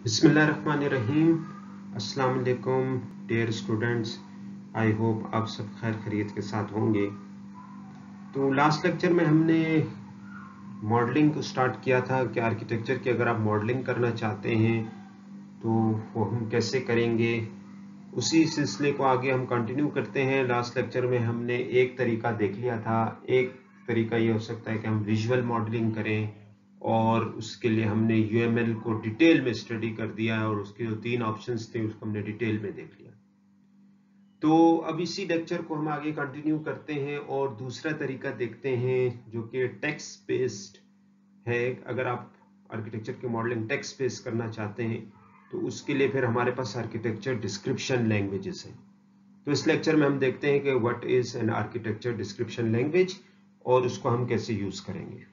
बिस्मिल्लाहिर्रहमानिर्रहीम। अस्सलाम वालेकुम डियर स्टूडेंट्स। आई होप आप सब खैर खैरियत के साथ होंगे। तो लास्ट लेक्चर में हमने मॉडलिंग को स्टार्ट किया था कि आर्किटेक्चर की अगर आप मॉडलिंग करना चाहते हैं तो वो हम कैसे करेंगे। उसी सिलसिले को आगे हम कंटिन्यू करते हैं। लास्ट लेक्चर में हमने एक तरीका देख लिया था। एक तरीका ये हो सकता है कि हम विजुअल मॉडलिंग करें और उसके लिए हमने यूएमएल को डिटेल में स्टडी कर दिया और उसके जो 3 ऑप्शंस थे उसको हमने डिटेल में देख लिया। तो अब इसी लेक्चर को हम आगे कंटिन्यू करते हैं और दूसरा तरीका देखते हैं जो कि टेक्स्ट बेस्ड है। अगर आप आर्किटेक्चर की मॉडलिंग टेक्स्ट बेस्ड करना चाहते हैं तो उसके लिए फिर हमारे पास आर्किटेक्चर डिस्क्रिप्शन लैंग्वेजेस हैं। तो इस लेक्चर में हम देखते हैं कि what is an architecture description language और उसको हम कैसे यूज करेंगे।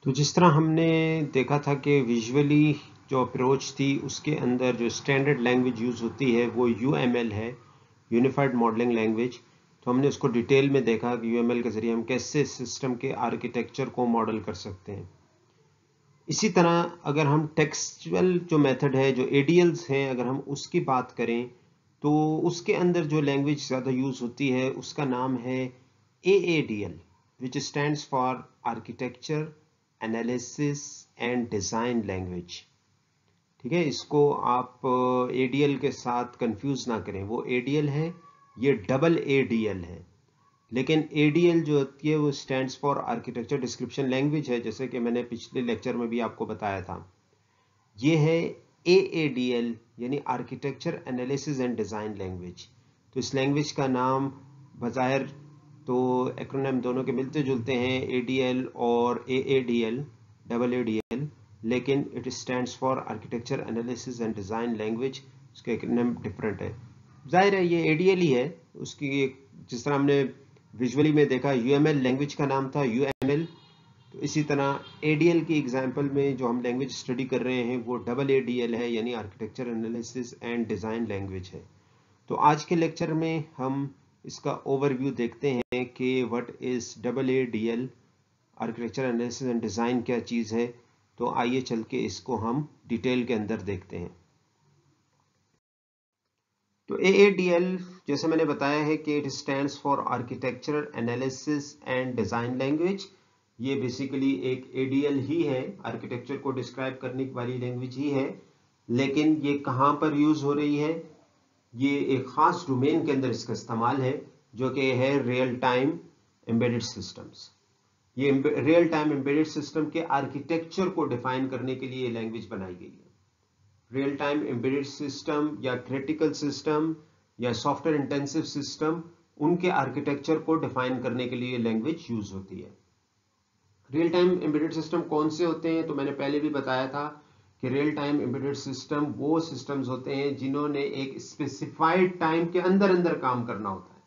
तो जिस तरह हमने देखा था कि विजुअली जो अप्रोच थी उसके अंदर जो स्टैंडर्ड लैंग्वेज यूज होती है वो यूएमएल है, यूनिफाइड मॉडलिंग लैंग्वेज। तो हमने उसको डिटेल में देखा कि यूएमएल के जरिए हम कैसे सिस्टम के आर्किटेक्चर को मॉडल कर सकते हैं। इसी तरह अगर हम टेक्सचुअल जो मेथड है, जो एडीएल्स हैं, अगर हम उसकी बात करें तो उसके अंदर जो लैंग्वेज ज़्यादा यूज होती है उसका नाम है AADL, which stands for architecture analysis and design language. ठीक है, इसको आप ADL के साथ कंफ्यूज ना करें। वो ADL है, ये डबल ADL है। लेकिन ADL जो होती है वो stands for architecture description language है, जैसे कि मैंने पिछले लेक्चर में भी आपको बताया था। ये है AADL यानी architecture analysis and design language. तो इस लैंग्वेज का नाम बज़ाहिर तो एक्रोनिम दोनों के मिलते जुलते हैं, ADL और AADL, डबल ADL, लेकिन it stands for architecture analysis and design language. उसके एक्रोनिम डिफरेंट है। जाहिर है ये ADL ही है। उसकी जिस तरह हमने विजुअली में देखा UML लैंग्वेज का नाम था UML, तो इसी तरह ADL की एग्जांपल में जो हम लैंग्वेज स्टडी कर रहे हैं वो डबल ADL है यानी architecture analysis and design language है। तो आज के लेक्चर में हम इसका ओवरव्यू देखते हैं कि what is double ADL, architecture analysis and design क्या चीज़ है। तो आइए चल के इसको हम डिटेल के अंदर देखते हैं। तो AADL जैसे मैंने बताया है कि it stands for architectural analysis and design language. ये बेसिकली एक ADL ही है, आर्किटेक्चर को डिस्क्राइब करने वाली लैंग्वेज ही है। लेकिन ये कहाँ पर यूज हो रही है? ये एक खास डोमेन के अंदर इसका इस्तेमाल है जो कि है रियल टाइम एम्बेडेड सिस्टम्स। ये रियल टाइम एम्बेडेड सिस्टम के आर्किटेक्चर को डिफाइन करने के लिए ये लैंग्वेज बनाई गई है। रियल टाइम एम्बेडेड सिस्टम या क्रिटिकल सिस्टम या सॉफ्टवेयर इंटेंसिव सिस्टम, उनके आर्किटेक्चर को डिफाइन करने के लिए लैंग्वेज यूज होती है। रियल टाइम एम्बेडेड सिस्टम कौन से होते हैं? तो मैंने पहले भी बताया था कि रियल टाइम एम्बेडेड सिस्टम वो सिस्टम्स होते हैं जिन्होंने एक स्पेसिफाइड टाइम के अंदर अंदर काम करना होता है।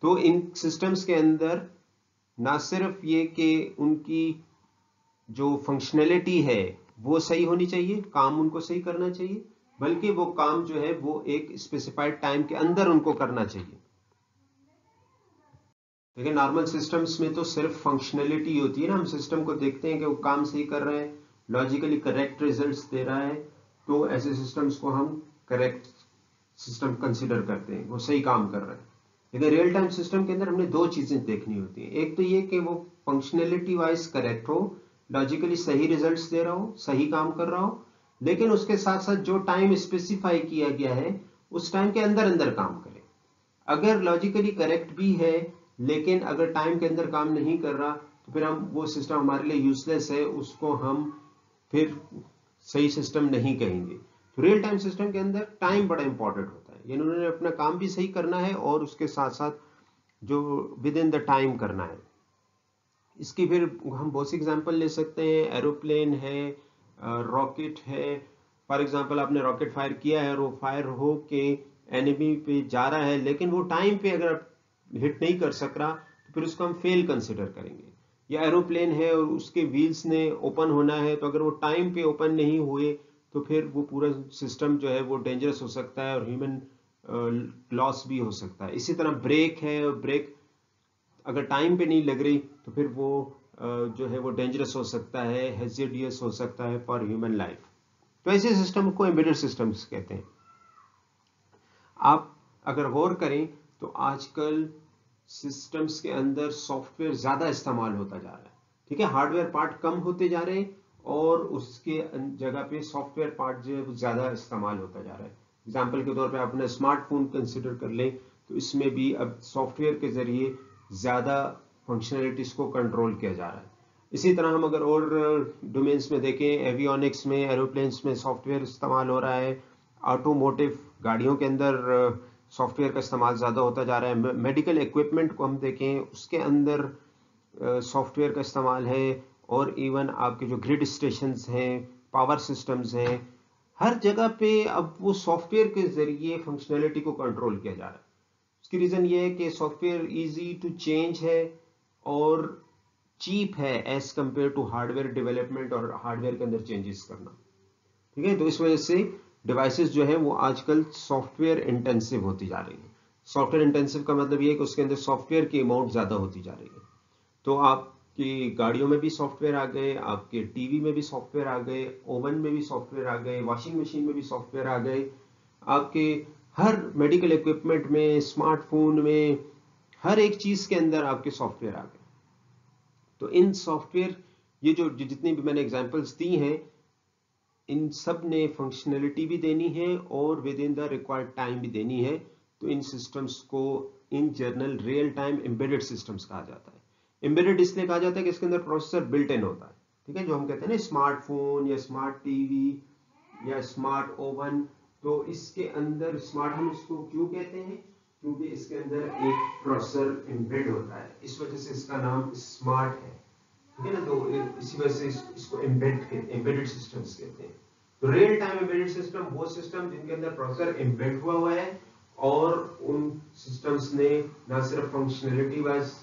तो इन सिस्टम्स के अंदर ना सिर्फ ये कि उनकी जो फंक्शनैलिटी है वो सही होनी चाहिए, काम उनको सही करना चाहिए, बल्कि वो काम जो है वो एक स्पेसिफाइड टाइम के अंदर उनको करना चाहिए। देखिए नॉर्मल सिस्टम्स में तो सिर्फ फंक्शनैलिटी होती है ना, हम सिस्टम को देखते हैं कि वो काम सही कर रहा है, लॉजिकली करेक्ट रिजल्ट्स दे रहा है, तो ऐसे सिस्टम्स को हम करेक्ट सिस्टम कंसिडर करते हैं, वो सही काम कर रहा है। लेकिन रियल टाइम सिस्टम के अंदर हमने दो चीजें देखनी होती है। एक तो ये कि वो फंक्शनैलिटी वाइज करेक्ट हो, लॉजिकली सही रिजल्ट्स दे रहा हो, सही काम कर रहा हो, लेकिन उसके साथ साथ जो टाइम स्पेसिफाई किया गया है उस टाइम के अंदर अंदर काम करे। अगर लॉजिकली करेक्ट भी है लेकिन अगर टाइम के अंदर काम नहीं कर रहा तो फिर हम वो सिस्टम हमारे लिए यूजलेस है, उसको हम फिर सही सिस्टम नहीं कहेंगे। तो रियल टाइम सिस्टम के अंदर टाइम बड़ा इंपॉर्टेंट होता है, यानी उन्होंने अपना काम भी सही करना है और उसके साथ साथ जो विद इन द टाइम करना है। इसकी फिर हम बहुत सी एग्जांपल ले सकते हैं। एरोप्लेन है, रॉकेट है। फॉर एग्जांपल आपने रॉकेट फायर किया है और वो फायर हो के एनिमी पे जा रहा है, लेकिन वो टाइम पे अगर हिट नहीं कर सक रहा तो फिर उसको हम फेल कंसिडर करेंगे। या एरोप्लेन है और उसके व्हील्स ने ओपन होना है, तो अगर वो टाइम पे ओपन नहीं हुए तो फिर वो पूरा सिस्टम जो है वो डेंजरस हो सकता है और ह्यूमन लॉस भी हो सकता है। इसी तरह ब्रेक है, और ब्रेक अगर टाइम पे नहीं लग रही तो फिर वो जो है वो डेंजरस हो सकता है, हैज़ार्डियस हो सकता है फॉर ह्यूमन लाइफ। तो ऐसे सिस्टम को एम्बेडेड सिस्टम्स कहते हैं। आप अगर गौर करें तो आजकल सिस्टम्स के अंदर सॉफ्टवेयर ज़्यादा इस्तेमाल होता जा रहा है, ठीक है। हार्डवेयर पार्ट कम होते जा रहे हैं और उसके जगह पे सॉफ्टवेयर पार्ट जो है वो ज़्यादा इस्तेमाल होता जा रहा है। एग्जाम्पल के तौर पे अपने स्मार्टफोन कंसिडर कर लें तो इसमें भी अब सॉफ्टवेयर के ज़रिए ज़्यादा फंक्शनलिटीज़ को कंट्रोल किया जा रहा है। इसी तरह हम अगर और डोमेन्स में देखें, एवियोनिक्स में, एरोप्लेन्स में सॉफ्टवेयर इस्तेमाल हो रहा है, ऑटोमोटिव गाड़ियों के अंदर सॉफ्टवेयर का इस्तेमाल ज़्यादा होता जा रहा है। मेडिकल इक्विपमेंट को हम देखें उसके अंदर सॉफ्टवेयर का इस्तेमाल है, और इवन आपके जो ग्रिड स्टेशंस हैं, पावर सिस्टम्स हैं, हर जगह पे अब वो सॉफ्टवेयर के ज़रिए फंक्शनैलिटी को कंट्रोल किया जा रहा है। उसकी रीज़न ये है कि सॉफ्टवेयर इजी टू चेंज है और चीप है as compare to hardware development और हार्डवेयर के अंदर चेंजेस करना, ठीक है। तो इस वजह से डिवाइसेस जो है वो आजकल सॉफ्टवेयर इंटेंसिव होती जा रही है। सॉफ्टवेयर इंटेंसिव का मतलब ये है कि उसके अंदर सॉफ्टवेयर की अमाउंट ज़्यादा होती जा रही है। तो आपकी गाड़ियों में भी सॉफ्टवेयर आ गए, आपके टीवी में भी सॉफ्टवेयर आ गए, ओवन में भी सॉफ्टवेयर आ गए, वॉशिंग मशीन में भी सॉफ्टवेयर आ गए, आपके हर मेडिकल इक्विपमेंट में, स्मार्टफोन में, हर एक चीज़ के अंदर आपके सॉफ्टवेयर आ गए। तो इन सॉफ्टवेयर, ये जो जितनी भी मैंने एग्जांपल्स दी हैं, इन सब ने फंक्शनलिटी भी देनी है और with in the required time भी देनी है। तो इन सिस्टम्स को in general real time embedded systems कहा जाता है। एम्बेडेड इसलिए कहा जाता है कि इसके अंदर प्रोसेसर बिल्ट इन होता है, ठीक है। जो हम कहते हैं ना स्मार्टफोन या स्मार्ट टीवी या स्मार्ट ओवन, तो इसके अंदर स्मार्ट हम इसको क्यों कहते हैं, क्योंकि इसके अंदर एक प्रोसेसर एम्बेड होता है, इस वजह से इसका नाम स्मार्ट है, ठीक है ना। तो इसी वजह से इसको एम्बेडेड सिस्टम्स कहते हैं। तो रियल टाइम एम्बेडेड सिस्टम वो सिस्टम जिनके अंदर प्रोसेसर एम्बेड हुआ है और उन सिस्टम्स ने ना सिर्फ फंक्शनलिटी वाइज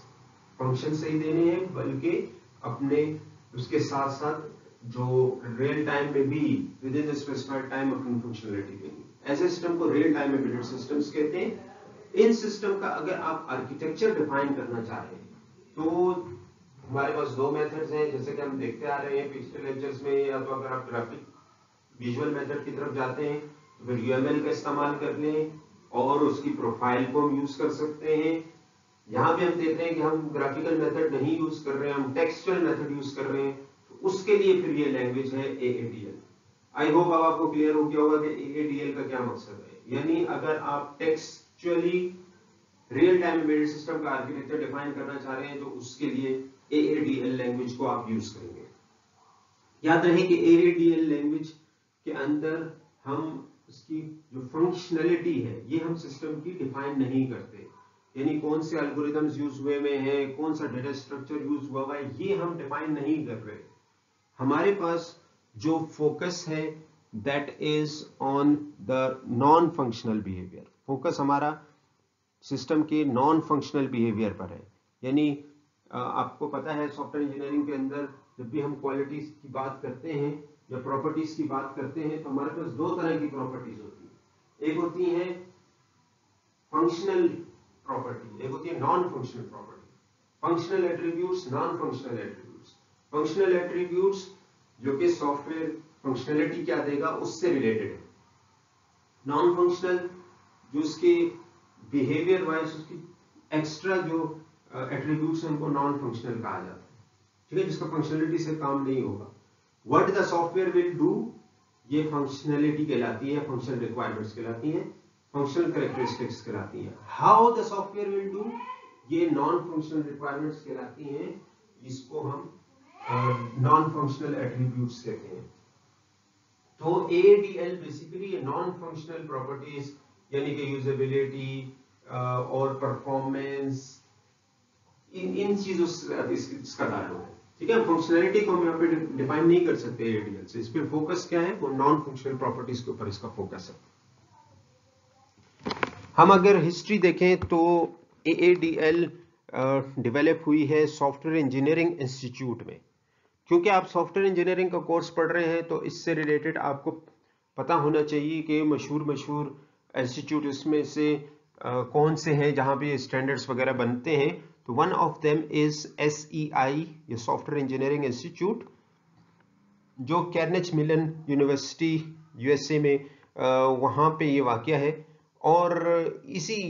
फंक्शन सही देने हैं, बल्कि अपने उसके साथ साथ जो रियल टाइम में भी with in the specified time अपनी फंक्शनलिटी देनी। ऐसे सिस्टम को रियल टाइम एम्बेडेड सिस्टम्स कहते हैं। इन सिस्टम का अगर आप आर्किटेक्चर डिफाइन करना चाहें तो हमारे पास दो मेथड्स हैं, जैसे कि हम देखते आ रहे हैं पिछले लेक्चर्स में। या तो अगर आप ग्राफिक विजुअल मेथड की तरफ जाते हैं तो फिर यूएमएल का इस्तेमाल कर लें और उसकी प्रोफाइल को हम यूज कर सकते हैं। यहाँ भी हम देख रहे हैं कि हम ग्राफिकल मेथड नहीं यूज कर रहे हैं, हम टेक्सचुअल मेथड यूज कर रहे हैं, तो उसके लिए फिर ये लैंग्वेज है AADL। आई होप अब आपको क्लियर हो गया होगा कि AADL का क्या मकसद है। यानी अगर आप textually real time embedded system का आर्किटेक्चर डिफाइन करना चाह रहे हैं तो उसके लिए AADL लैंग्वेज को आप यूज करेंगे। याद रहे कि AADL लैंग्वेज के अंदर हम उसकी जो फंक्शनलिटी है ये हम सिस्टम की डिफाइन नहीं करते, यानी कौन से एल्गोरिथम्स यूज हुए में है, कौन सा डेटा स्ट्रक्चर यूज हुआ है, ये हम डिफाइन नहीं कर रहे। हमारे पास जो फोकस है that is on the non functional behaviour. Focus हमारा सिस्टम के नॉन फंक्शनल बिहेवियर पर है। यानी आपको पता है सॉफ्टवेयर इंजीनियरिंग के अंदर जब भी हम क्वालिटीज की बात करते हैं या प्रॉपर्टीज की बात करते हैं तो हमारे पास दो तरह की प्रॉपर्टीज होती है। एक होती है फंक्शनल प्रॉपर्टी, एक होती है non functional property. Functional attributes, non functional attributes. Functional attributes जो कि सॉफ्टवेयर फंक्शनलिटी क्या देगा उससे रिलेटेड है। नॉन फंक्शनल जो उसके बिहेवियर वाइज उसकी एक्स्ट्रा जो एट्रीब्यूट्स हैं उनको नॉन फंक्शनल कहा जाता है, ठीक है, जिसका फंक्शनलिटी से काम नहीं होगा। What the software will do, ये फंक्शनलिटी कहलाती है, फंक्शनल रिक्वायरमेंट्स कहलाती हैं, फंक्शनल कैरेक्टरिस्टिक्स कहलाती हैं। How the software will do, ये नॉन फंक्शनल रिक्वायरमेंट्स कहलाती हैं, इसको हम नॉन फंक्शनल एट्रीब्यूट्स कहते हैं। तो AADL basically non functional properties यानी कि यूजेबिलिटी और परफॉर्मेंस, इन चीजों से इसका ताल्लुक है, ठीक है। फंक्शनलिटी को हम यहाँ पे डिफाइन नहीं कर सकते AADL से। इस पे फोकस क्या है, वो नॉन फंक्शनल प्रॉपर्टीज के ऊपर इसका फोकस है। हम अगर हिस्ट्री देखें तो AADL डेवलप हुई है सॉफ्टवेयर इंजीनियरिंग इंस्टीट्यूट में। क्योंकि आप सॉफ्टवेयर इंजीनियरिंग का कोर्स पढ़ रहे हैं तो इससे रिलेटेड आपको पता होना चाहिए कि मशहूर इंस्टीट्यूट इसमें से कौन से हैं जहां पे स्टैंडर्ड्स वगैरह बनते हैं। तो one of them is SEI, ये सॉफ्टवेयर इंजीनियरिंग इंस्टीट्यूट, जो कैर्नेगी मेलन यूनिवर्सिटी USA में वहाँ पे ये वाक़या है। और इसी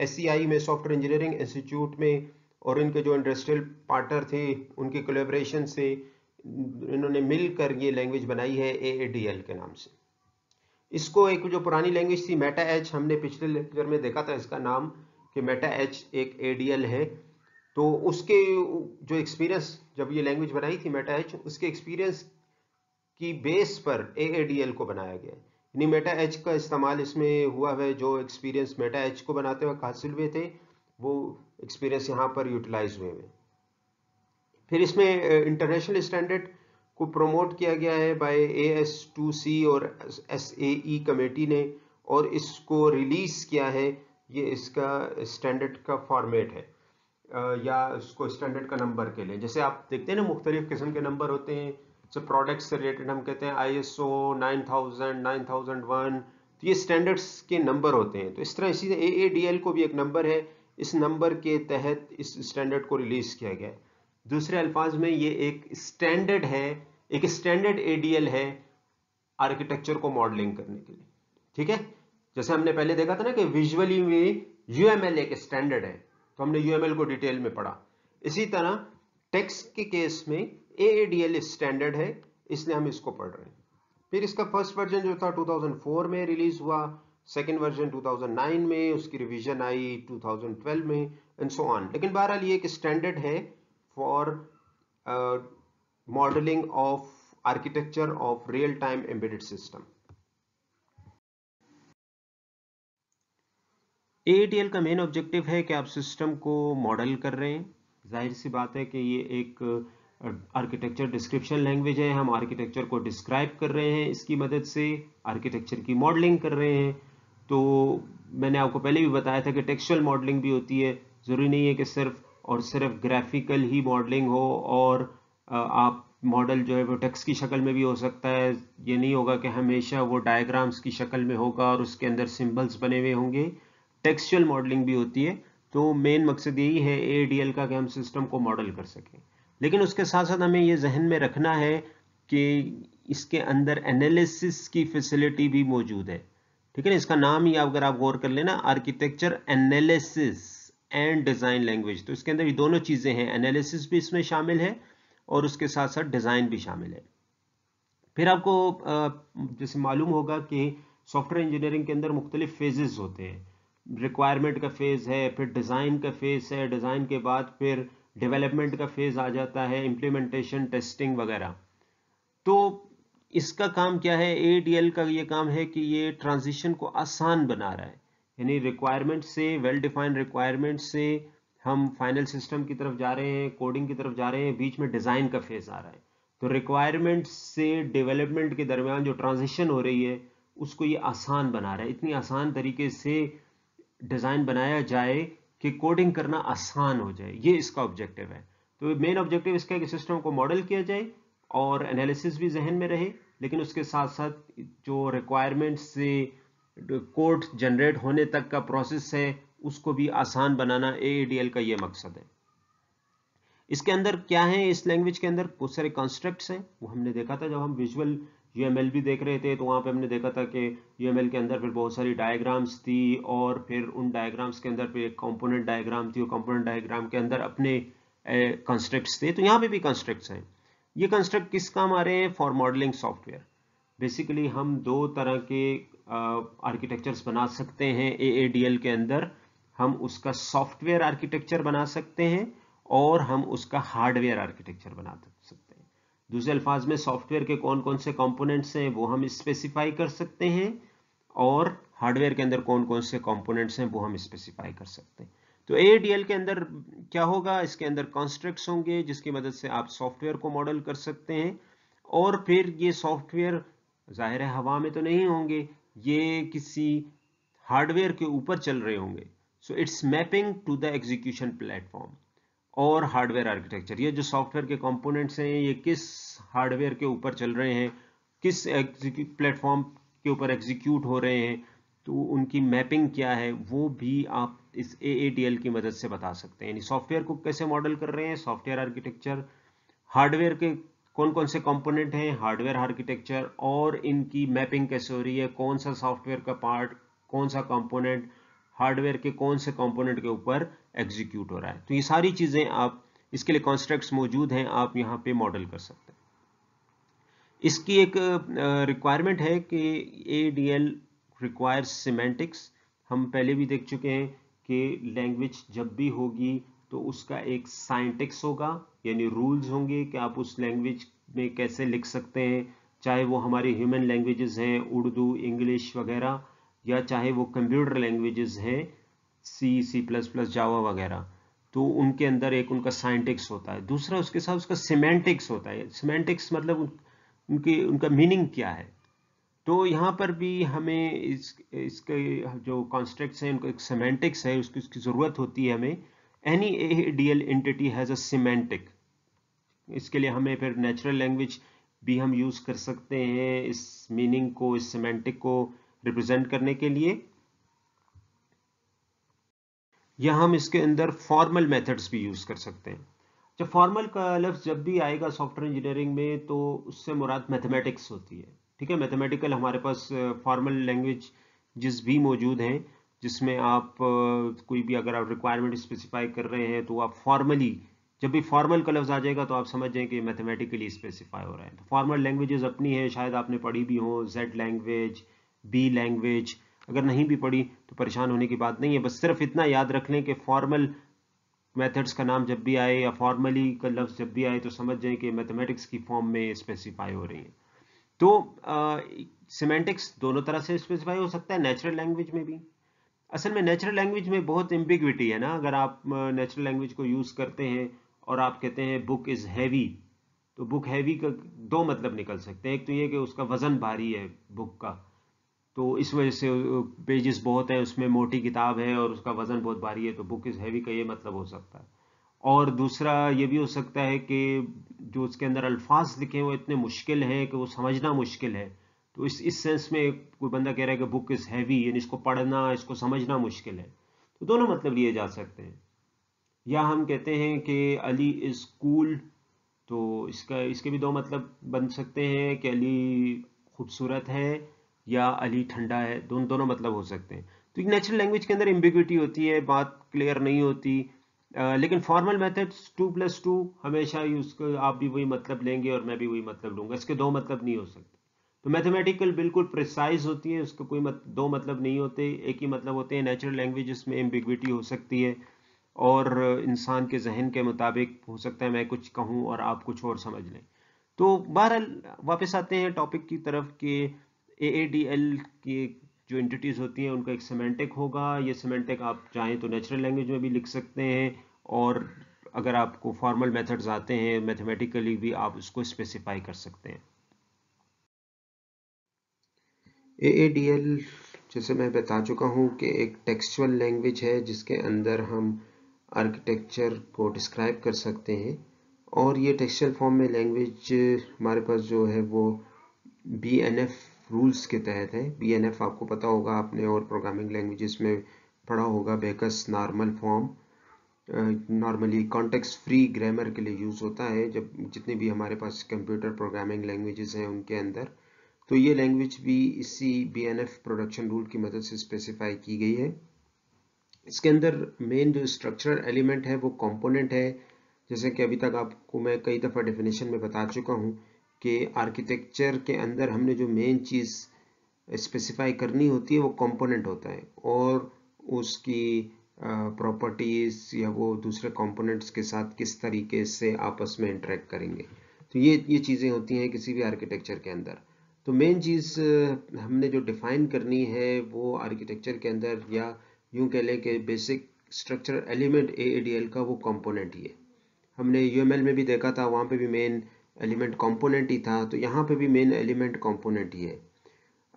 SEI में, सॉफ्टवेयर इंजीनियरिंग इंस्टीट्यूट में, और इनके जो इंडस्ट्रियल पार्टनर थे उनके कोलैबोरेशन से इन्होंने मिलकर ये लैंग्वेज बनाई है AADL के नाम से। इसको एक जो पुरानी लैंग्वेज थी मेटा एच, हमने पिछले लेक्चर में देखा था इसका नाम कि मेटा एच एक ADL है। तो उसके जो एक्सपीरियंस, जब ये लैंग्वेज बनाई थी मेटा एच, उसके एक्सपीरियंस की बेस पर AADL को बनाया गया है। यानी मेटा एच का इस्तेमाल इसमें हुआ है। जो एक्सपीरियंस मेटा एच को बनाते वक्त हासिल हुए थे वो एक्सपीरियंस यहाँ पर यूटिलाइज हुए हैं। फिर इसमें इंटरनेशनल स्टैंडर्ड को प्रमोट किया गया है बाय AS2C और SAE कमेटी ने, और इसको रिलीज किया है। ये इसका स्टैंडर्ड का फॉर्मेट है, या उसको स्टैंडर्ड का नंबर के लिए। जैसे आप देखते हैं ना, मुख्तलिफ किस्म के नंबर होते हैं। जैसे प्रोडक्ट से रिलेटेड हम कहते हैं ISO 9000, 9001, तो ये स्टैंडर्ड्स के नंबर होते हैं। तो इस तरह इसी AADL को भी एक नंबर है, इस नंबर के तहत इस स्टैंडर्ड को रिलीज किया गया है। दूसरे अल्फाज में ये एक स्टैंडर्ड है, एक स्टैंडर्ड ADL है आर्किटेक्चर को मॉडलिंग करने के लिए। ठीक है, जैसे हमने पहले देखा था ना कि विजुअली में UML एक स्टैंडर्ड है, तो हमने UML को डिटेल में पढ़ा। इसी तरह टेक्स्ट के केस में AADL स्टैंडर्ड है, इसलिए हम इसको पढ़ रहे हैं। फिर इसका फर्स्ट वर्जन जो था 2004 में रिलीज हुआ, सेकेंड वर्जन 2009 में, उसकी रिवीजन आई 2012 में, एंड सो ऑन। लेकिन बहरहाल ये एक स्टैंडर्ड है for modelling of architecture of real time embedded system. AADL का मेन ऑब्जेक्टिव है कि आप सिस्टम को मॉडल कर रहे हैं। जाहिर सी बात है कि ये एक आर्किटेक्चर डिस्क्रिप्शन लैंग्वेज है। हम आर्किटेक्चर को डिस्क्राइब कर रहे हैं, इसकी मदद से आर्किटेक्चर की मॉडलिंग कर रहे हैं। तो मैंने आपको पहले भी बताया था कि टेक्सचुअल मॉडलिंग भी होती है। ज़रूरी नहीं है कि सिर्फ और सिर्फ ग्राफिकल ही मॉडलिंग हो, और आप मॉडल जो है वो टेक्स्ट की शक्ल में भी हो सकता है। ये नहीं होगा कि हमेशा वो डायग्राम्स की शक्ल में होगा और उसके अंदर सिंबल्स बने हुए होंगे। टेक्सचुअल मॉडलिंग भी होती है। तो मेन मकसद यही है AADL का कि हम सिस्टम को मॉडल कर सकें। लेकिन उसके साथ साथ हमें ये जहन में रखना है कि इसके अंदर एनालिसिस की फैसिलिटी भी मौजूद है। ठीक है ना, इसका नाम ही अगर आप गौर कर लेना, architecture analysis and design language, तो इसके अंदर ये दोनों चीज़ें हैं। एनालिसिस भी इसमें शामिल है और उसके साथ साथ डिज़ाइन भी शामिल है। फिर आपको जैसे मालूम होगा कि सॉफ्टवेयर इंजीनियरिंग के अंदर मुख्तलिफ फेजेस होते हैं। रिक्वायरमेंट का फेज है, फिर डिज़ाइन का फेज है, डिज़ाइन के बाद फिर डेवलपमेंट का फेज आ जाता है, इम्प्लीमेंटेशन, टेस्टिंग वगैरह। तो इसका काम क्या है? AADL का ये काम है कि ये ट्रांजिशन को आसान बना रहा है। यानी रिक्वायरमेंट से, वेल डिफाइंड रिक्वायरमेंट से हम फाइनल सिस्टम की तरफ जा रहे हैं, कोडिंग की तरफ जा रहे हैं, बीच में डिज़ाइन का फेज आ रहा है। तो रिक्वायरमेंट से डेवलपमेंट के दरमियान जो ट्रांजिशन हो रही है उसको ये आसान बना रहा है। इतनी आसान तरीके से डिज़ाइन बनाया जाए कि कोडिंग करना आसान हो जाए, ये इसका ऑब्जेक्टिव है। तो मेन ऑब्जेक्टिव इसका है कि सिस्टम को मॉडल किया जाए और एनालिसिस भी जहन में रहे, लेकिन उसके साथ साथ जो रिक्वायरमेंट से कोड जनरेट होने तक का प्रोसेस है उसको भी आसान बनाना AADL का ये मकसद है। इसके अंदर क्या है? इस लैंग्वेज के अंदर बहुत सारे कॉन्स्ट्रक्ट्स हैं, वो हमने देखा था जब हम विजुअल UML भी देख रहे थे। तो वहाँ पे हमने देखा था कि UML के अंदर फिर बहुत सारी डायग्राम्स थी, और फिर उन डायग्राम्स के अंदर फिर एक कंपोनेंट डायग्राम थी, और कंपोनेंट डायग्राम के अंदर अपने कॉन्स्ट्रक्ट्स थे। तो यहाँ पे भी कॉन्स्ट्रक्ट्स हैं। ये कॉन्स्ट्रक्ट किस काम आ रहे हैं? For modelling software. बेसिकली हम दो तरह के आर्किटेक्चर्स बना सकते हैं AADL के अंदर। हम उसका सॉफ्टवेयर आर्किटेक्चर बना सकते हैं और हम उसका हार्डवेयर आर्किटेक्चर बना सकते हैं। दूसरे अल्फाज में सॉफ्टवेयर के कौन कौन से कंपोनेंट्स हैं वो हम स्पेसिफाई कर सकते हैं, और हार्डवेयर के अंदर कौन कौन से कंपोनेंट्स हैं वो हम स्पेसिफाई कर सकते हैं। तो AADL के अंदर क्या होगा? इसके अंदर कॉन्स्ट्रक्ट्स होंगे जिसकी मदद से आप सॉफ्टवेयर को मॉडल कर सकते हैं, और फिर ये सॉफ्टवेयर जाहिर है हवा में तो नहीं होंगे, ये किसी हार्डवेयर के ऊपर चल रहे होंगे। So it's mapping to the execution platform और हार्डवेयर आर्किटेक्चर। ये जो सॉफ्टवेयर के कंपोनेंट्स हैं ये किस हार्डवेयर के ऊपर चल रहे हैं, किस प्लेटफॉर्म के ऊपर एग्जीक्यूट हो रहे हैं, तो उनकी मैपिंग क्या है वो भी आप इस AADL की मदद से बता सकते हैं। यानी सॉफ्टवेयर को कैसे मॉडल कर रहे हैं, सॉफ्टवेयर आर्किटेक्चर, हार्डवेयर के कौन कौन से कंपोनेंट हैं, हार्डवेयर आर्किटेक्चर, और इनकी मैपिंग कैसे हो रही है, कौन सा सॉफ्टवेयर का पार्ट, कौन सा कंपोनेंट हार्डवेयर के कौन से कंपोनेंट के ऊपर एग्जीक्यूट हो रहा है। तो ये सारी चीजें आप, इसके लिए कॉन्स्ट्रक्ट्स मौजूद हैं, आप यहाँ पे मॉडल कर सकते हैं। इसकी एक रिक्वायरमेंट है कि ADL रिक्वायर्स सिमेंटिक्स। हम पहले भी देख चुके हैं कि लैंग्वेज जब भी होगी तो उसका एक साइंटिक्स होगा, यानी रूल्स होंगे कि आप उस लैंग्वेज में कैसे लिख सकते हैं, चाहे वो हमारी ह्यूमन लैंग्वेजेस हैं, उर्दू, इंग्लिश वगैरह, या चाहे वो कंप्यूटर लैंग्वेजेस हैं, C++, जावा वगैरह। तो उनके अंदर एक उनका साइंटिक्स होता है, दूसरा उसके साथ उसका सिमेंटिक्स होता है। सिमेंटिक्स मतलब उनका मीनिंग क्या है। तो यहाँ पर भी हमें इसके जो कॉन्स्ट्रक्ट्स हैं, उनका एक सिमेंटिक्स है, उसकी ज़रूरत होती है हमें। Any ADL entity has a semantic. इसके लिए हमें फिर नेचुरल लैंग्वेज भी हम यूज़ कर सकते हैं इस मीनिंग को, इस सिमेंटिक को रिप्रेजेंट करने के लिए, या हम इसके अंदर फॉर्मल मेथड्स भी यूज़ कर सकते हैं। जब फॉर्मल का लफ्ज़ जब भी आएगा सॉफ्टवेयर इंजीनियरिंग में तो उससे मुराद मैथमेटिक्स होती है। ठीक है, मैथमेटिकल हमारे पास फॉर्मल लैंग्वेज जिस भी मौजूद हैं, जिसमें आप कोई भी अगर आप रिक्वायरमेंट स्पेसिफाई कर रहे हैं तो आप फॉर्मली, जब भी फॉर्मल का लफ्ज़ आ जाएगा तो आप समझ जाएं कि मैथमेटिकली स्पेसिफाई हो रहा है। तो फॉर्मल लैंग्वेजेस अपनी है, शायद आपने पढ़ी भी हो, Z लैंग्वेज, B लैंग्वेज। अगर नहीं भी पढ़ी तो परेशान होने की बात नहीं है, बस सिर्फ इतना याद रख लें कि फॉर्मल मेथड्स का नाम जब भी आए या फॉर्मली का लफ्ज़ जब भी आए तो समझ जाएं कि मैथमेटिक्स की फॉर्म में स्पेसिफाई हो रही है। तो सिमेंटिक्स दोनों तरह से स्पेसिफाई हो सकता है, नेचुरल लैंग्वेज में भी। असल में नेचुरल लैंग्वेज में बहुत एम्बिग्विटी है ना। अगर आप नेचुरल लैंग्वेज को यूज़ करते हैं और आप कहते हैं बुक इज़ हैवी, तो बुक हैवी का दो मतलब निकल सकते हैं। एक तो ये कि उसका वज़न भारी है बुक का, तो इस वजह से पेजेस बहुत है, उसमें मोटी किताब है और उसका वज़न बहुत भारी है, तो बुक इज़ हैवी का ये मतलब हो सकता है। और दूसरा ये भी हो सकता है कि जो उसके अंदर अल्फाज लिखे हैं वो इतने मुश्किल हैं कि वो समझना मुश्किल है। तो इस सेंस में कोई बंदा कह रहा है कि बुक इज़ हैवी, यानी इसको पढ़ना, इसको समझना मुश्किल है। तो दोनों मतलब लिए जा सकते हैं। या हम कहते हैं कि अली इज़ कूल, तो इसके भी दो मतलब बन सकते हैं कि अली खूबसूरत है या अली ठंडा है। दोनों दोनों मतलब हो सकते हैं। तो नेचुरल लैंग्वेज के अंदर एम्बिग्विटी होती है, बात क्लियर नहीं होती। लेकिन फॉर्मल मेथड्स 2+2 हमेशा ही उसको आप भी वही मतलब लेंगे और मैं भी वही मतलब लूंगा, इसके दो मतलब नहीं हो सकते। तो मैथमेटिकल बिल्कुल प्रिसाइज होती है, उसके कोई दो मतलब नहीं होते, एक ही मतलब होते हैं। नेचुरल लैंग्वेजेस में एम्बिग्विटी हो सकती है और इंसान के जहन के मुताबिक हो सकता है मैं कुछ कहूँ और आप कुछ और समझ लें। तो बहरहाल वापस आते हैं टॉपिक की तरफ कि AADL की जो एंटिटीज़ होती हैं उनका एक सिमेंटिक होगा। ये सिमेंटिक आप चाहें तो नेचुरल लैंग्वेज में भी लिख सकते हैं, और अगर आपको फॉर्मल मेथड्स आते हैं मैथमेटिकली भी आप उसको स्पेसिफाई कर सकते हैं। AADL जैसे मैं बता चुका हूँ कि एक टेक्सचुअल लैंग्वेज है जिसके अंदर हम आर्किटेक्चर को डिस्क्राइब कर सकते हैं, और ये टेक्सचुअल फॉर्म में लैंग्वेज हमारे पास जो है वो BNF रूल्स के तहत है। BNF आपको पता होगा, आपने और प्रोग्रामिंग लैंग्वेजेस में पढ़ा होगा। Backus normal form normally context free grammar के लिए यूज़ होता है, जब जितने भी हमारे पास कंप्यूटर प्रोग्रामिंग लैंग्वेजेस हैं उनके अंदर। तो ये लैंग्वेज भी इसी BNF प्रोडक्शन रूल की मदद से स्पेसिफाई की गई है। इसके अंदर मेन जो स्ट्रक्चरल एलिमेंट है वो कंपोनेंट है। जैसे कि अभी तक आपको मैं कई दफ़ा डेफिनेशन में बता चुका हूँ कि आर्किटेक्चर के अंदर हमने जो मेन चीज़ स्पेसिफाई करनी होती है वो कंपोनेंट होता है, और उसकी प्रॉपर्टीज़ या वो दूसरे कंपोनेंट्स के साथ किस तरीके से आपस में इंटरेक्ट करेंगे। तो ये चीज़ें होती हैं किसी भी आर्किटेक्चर के अंदर। तो मेन चीज़ हमने जो डिफ़ाइन करनी है वो आर्किटेक्चर के अंदर, या यूं कह लें कि बेसिक स्ट्रक्चरल एलिमेंट AADL का वो कंपोनेंट ही है। हमने UML में भी देखा था, वहाँ पे भी मेन एलिमेंट कंपोनेंट ही था, तो यहाँ पे भी मेन एलिमेंट कंपोनेंट ही है।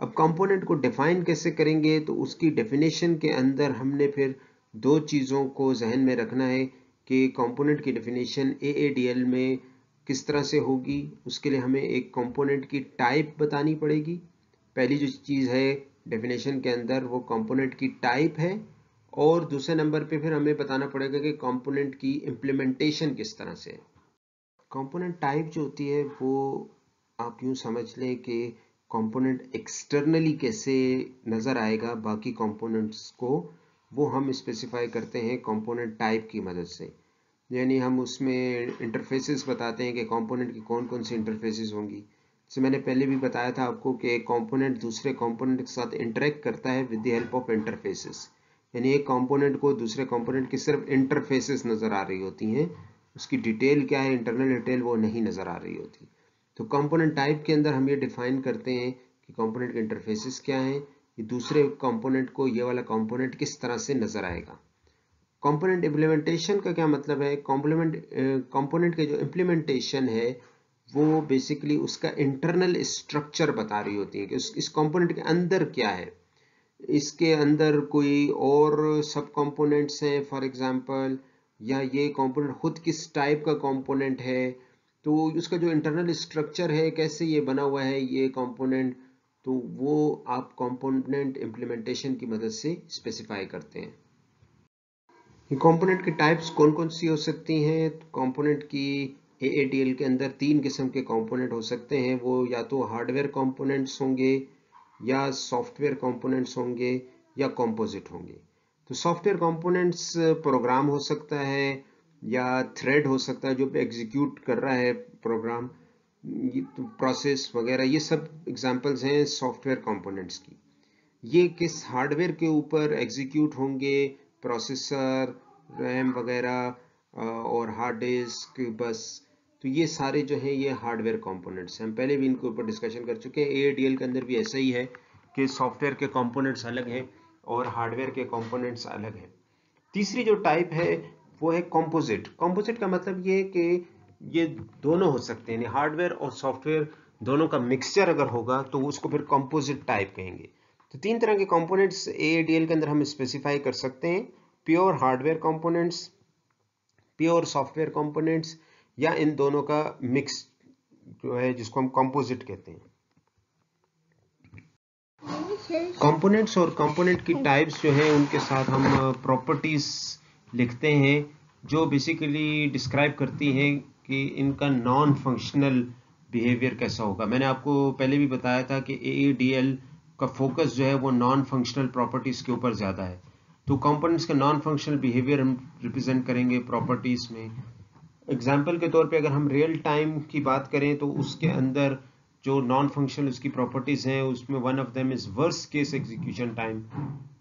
अब कंपोनेंट को डिफाइन कैसे करेंगे, तो उसकी डेफिनेशन के अंदर हमने फिर दो चीज़ों को जहन में रखना है कि कंपोनेंट की डेफिनेशन AADL में किस तरह से होगी। उसके लिए हमें एक कंपोनेंट की टाइप बतानी पड़ेगी। पहली जो चीज़ है डेफिनेशन के अंदर वो कंपोनेंट की टाइप है, और दूसरे नंबर पे फिर हमें बताना पड़ेगा कि कंपोनेंट की इम्प्लीमेंटेशन किस तरह से है। कंपोनेंट टाइप जो होती है वो आप यूं समझ लें कि कंपोनेंट एक्सटर्नली कैसे नज़र आएगा बाकी कंपोनेंट्स को, वो हम स्पेसिफाई करते हैं कंपोनेंट टाइप की मदद से। यानी हम उसमें इंटरफेसेस बताते हैं कि कंपोनेंट की कौन कौन सी इंटरफेसेस होंगी। जैसे मैंने पहले भी बताया था आपको कि एक कंपोनेंट दूसरे कंपोनेंट के साथ इंटरेक्ट करता है with the help of interfaces. यानी एक कंपोनेंट को दूसरे कंपोनेंट की सिर्फ इंटरफेसेस नज़र आ रही होती हैं, उसकी डिटेल क्या है, इंटरनल डिटेल, वो नहीं नज़र आ रही होती। तो कंपोनेंट टाइप के अंदर हम ये डिफाइन करते हैं कि कंपोनेंट के इंटरफेसेस क्या हैं, ये दूसरे कंपोनेंट को ये वाला कंपोनेंट किस तरह से नज़र आएगा। कंपोनेंट इम्प्लीमेंटेशन का क्या मतलब है? कंपोनेंट के जो इम्प्लीमेंटेशन है वो बेसिकली उसका इंटरनल स्ट्रक्चर बता रही होती है कि इस कंपोनेंट के अंदर क्या है। इसके अंदर कोई और सब कंपोनेंट्स हैं फॉर एग्जांपल, या ये कंपोनेंट खुद किस टाइप का कंपोनेंट है, तो उसका जो इंटरनल स्ट्रक्चर है, कैसे ये बना हुआ है ये कंपोनेंट, तो वो आप कंपोनेंट इम्प्लीमेंटेशन की मदद से स्पेसिफाई करते हैं। कंपोनेंट की टाइप्स कौन कौन सी हो सकती हैं? कंपोनेंट की AADL के अंदर 3 किस्म के कंपोनेंट हो सकते हैं। वो या तो हार्डवेयर कंपोनेंट्स होंगे, या सॉफ्टवेयर कंपोनेंट्स होंगे, या कंपोजिट होंगे। तो सॉफ्टवेयर कंपोनेंट्स प्रोग्राम हो सकता है, या थ्रेड हो सकता है जो एग्जीक्यूट कर रहा है प्रोग्राम, प्रोसेस वगैरह, ये सब एग्जांपल्स हैं सॉफ्टवेयर कंपोनेंट्स की। ये किस हार्डवेयर के ऊपर एग्जीक्यूट होंगे? प्रोसेसर, रैम वगैरह और हार्ड डिस्क, बस। तो ये सारे जो हैं ये हार्डवेयर कंपोनेंट्स हैं। हम पहले भी इनके ऊपर डिस्कशन कर चुके हैं। AADL के अंदर भी ऐसा ही है कि सॉफ्टवेयर के कंपोनेंट्स अलग हैं और हार्डवेयर के कंपोनेंट्स अलग हैं। तीसरी जो टाइप है वो है कंपोजिट। कंपोजिट का मतलब ये है कि ये दोनों हो सकते हैं, यानी हार्डवेयर और सॉफ्टवेयर दोनों का मिक्सचर अगर होगा तो उसको फिर कंपोजिट टाइप कहेंगे। तो 3 तरह के कंपोनेंट्स AADL के अंदर हम स्पेसिफाई कर सकते हैं: pure hardware components, pure software components, या इन दोनों का मिक्स जो है जिसको हम कंपोजिट कहते हैं। कंपोनेंट्स और कंपोनेंट की टाइप्स जो हैं उनके साथ हम प्रॉपर्टीज लिखते हैं जो बेसिकली डिस्क्राइब करती हैं कि इनका नॉन फंक्शनल बिहेवियर कैसा होगा। मैंने आपको पहले भी बताया था कि AADL का फोकस जो है वो नॉन फंक्शनल प्रॉपर्टीज के ऊपर ज़्यादा है। तो कंपोनेंट्स का नॉन फंक्शनल बिहेवियर हम रिप्रेजेंट करेंगे प्रॉपर्टीज में। एग्जाम्पल के तौर पे अगर हम रियल टाइम की बात करें तो उसके अंदर जो नॉन फंक्शनल उसकी प्रॉपर्टीज हैं उसमें one of them is worst case execution time.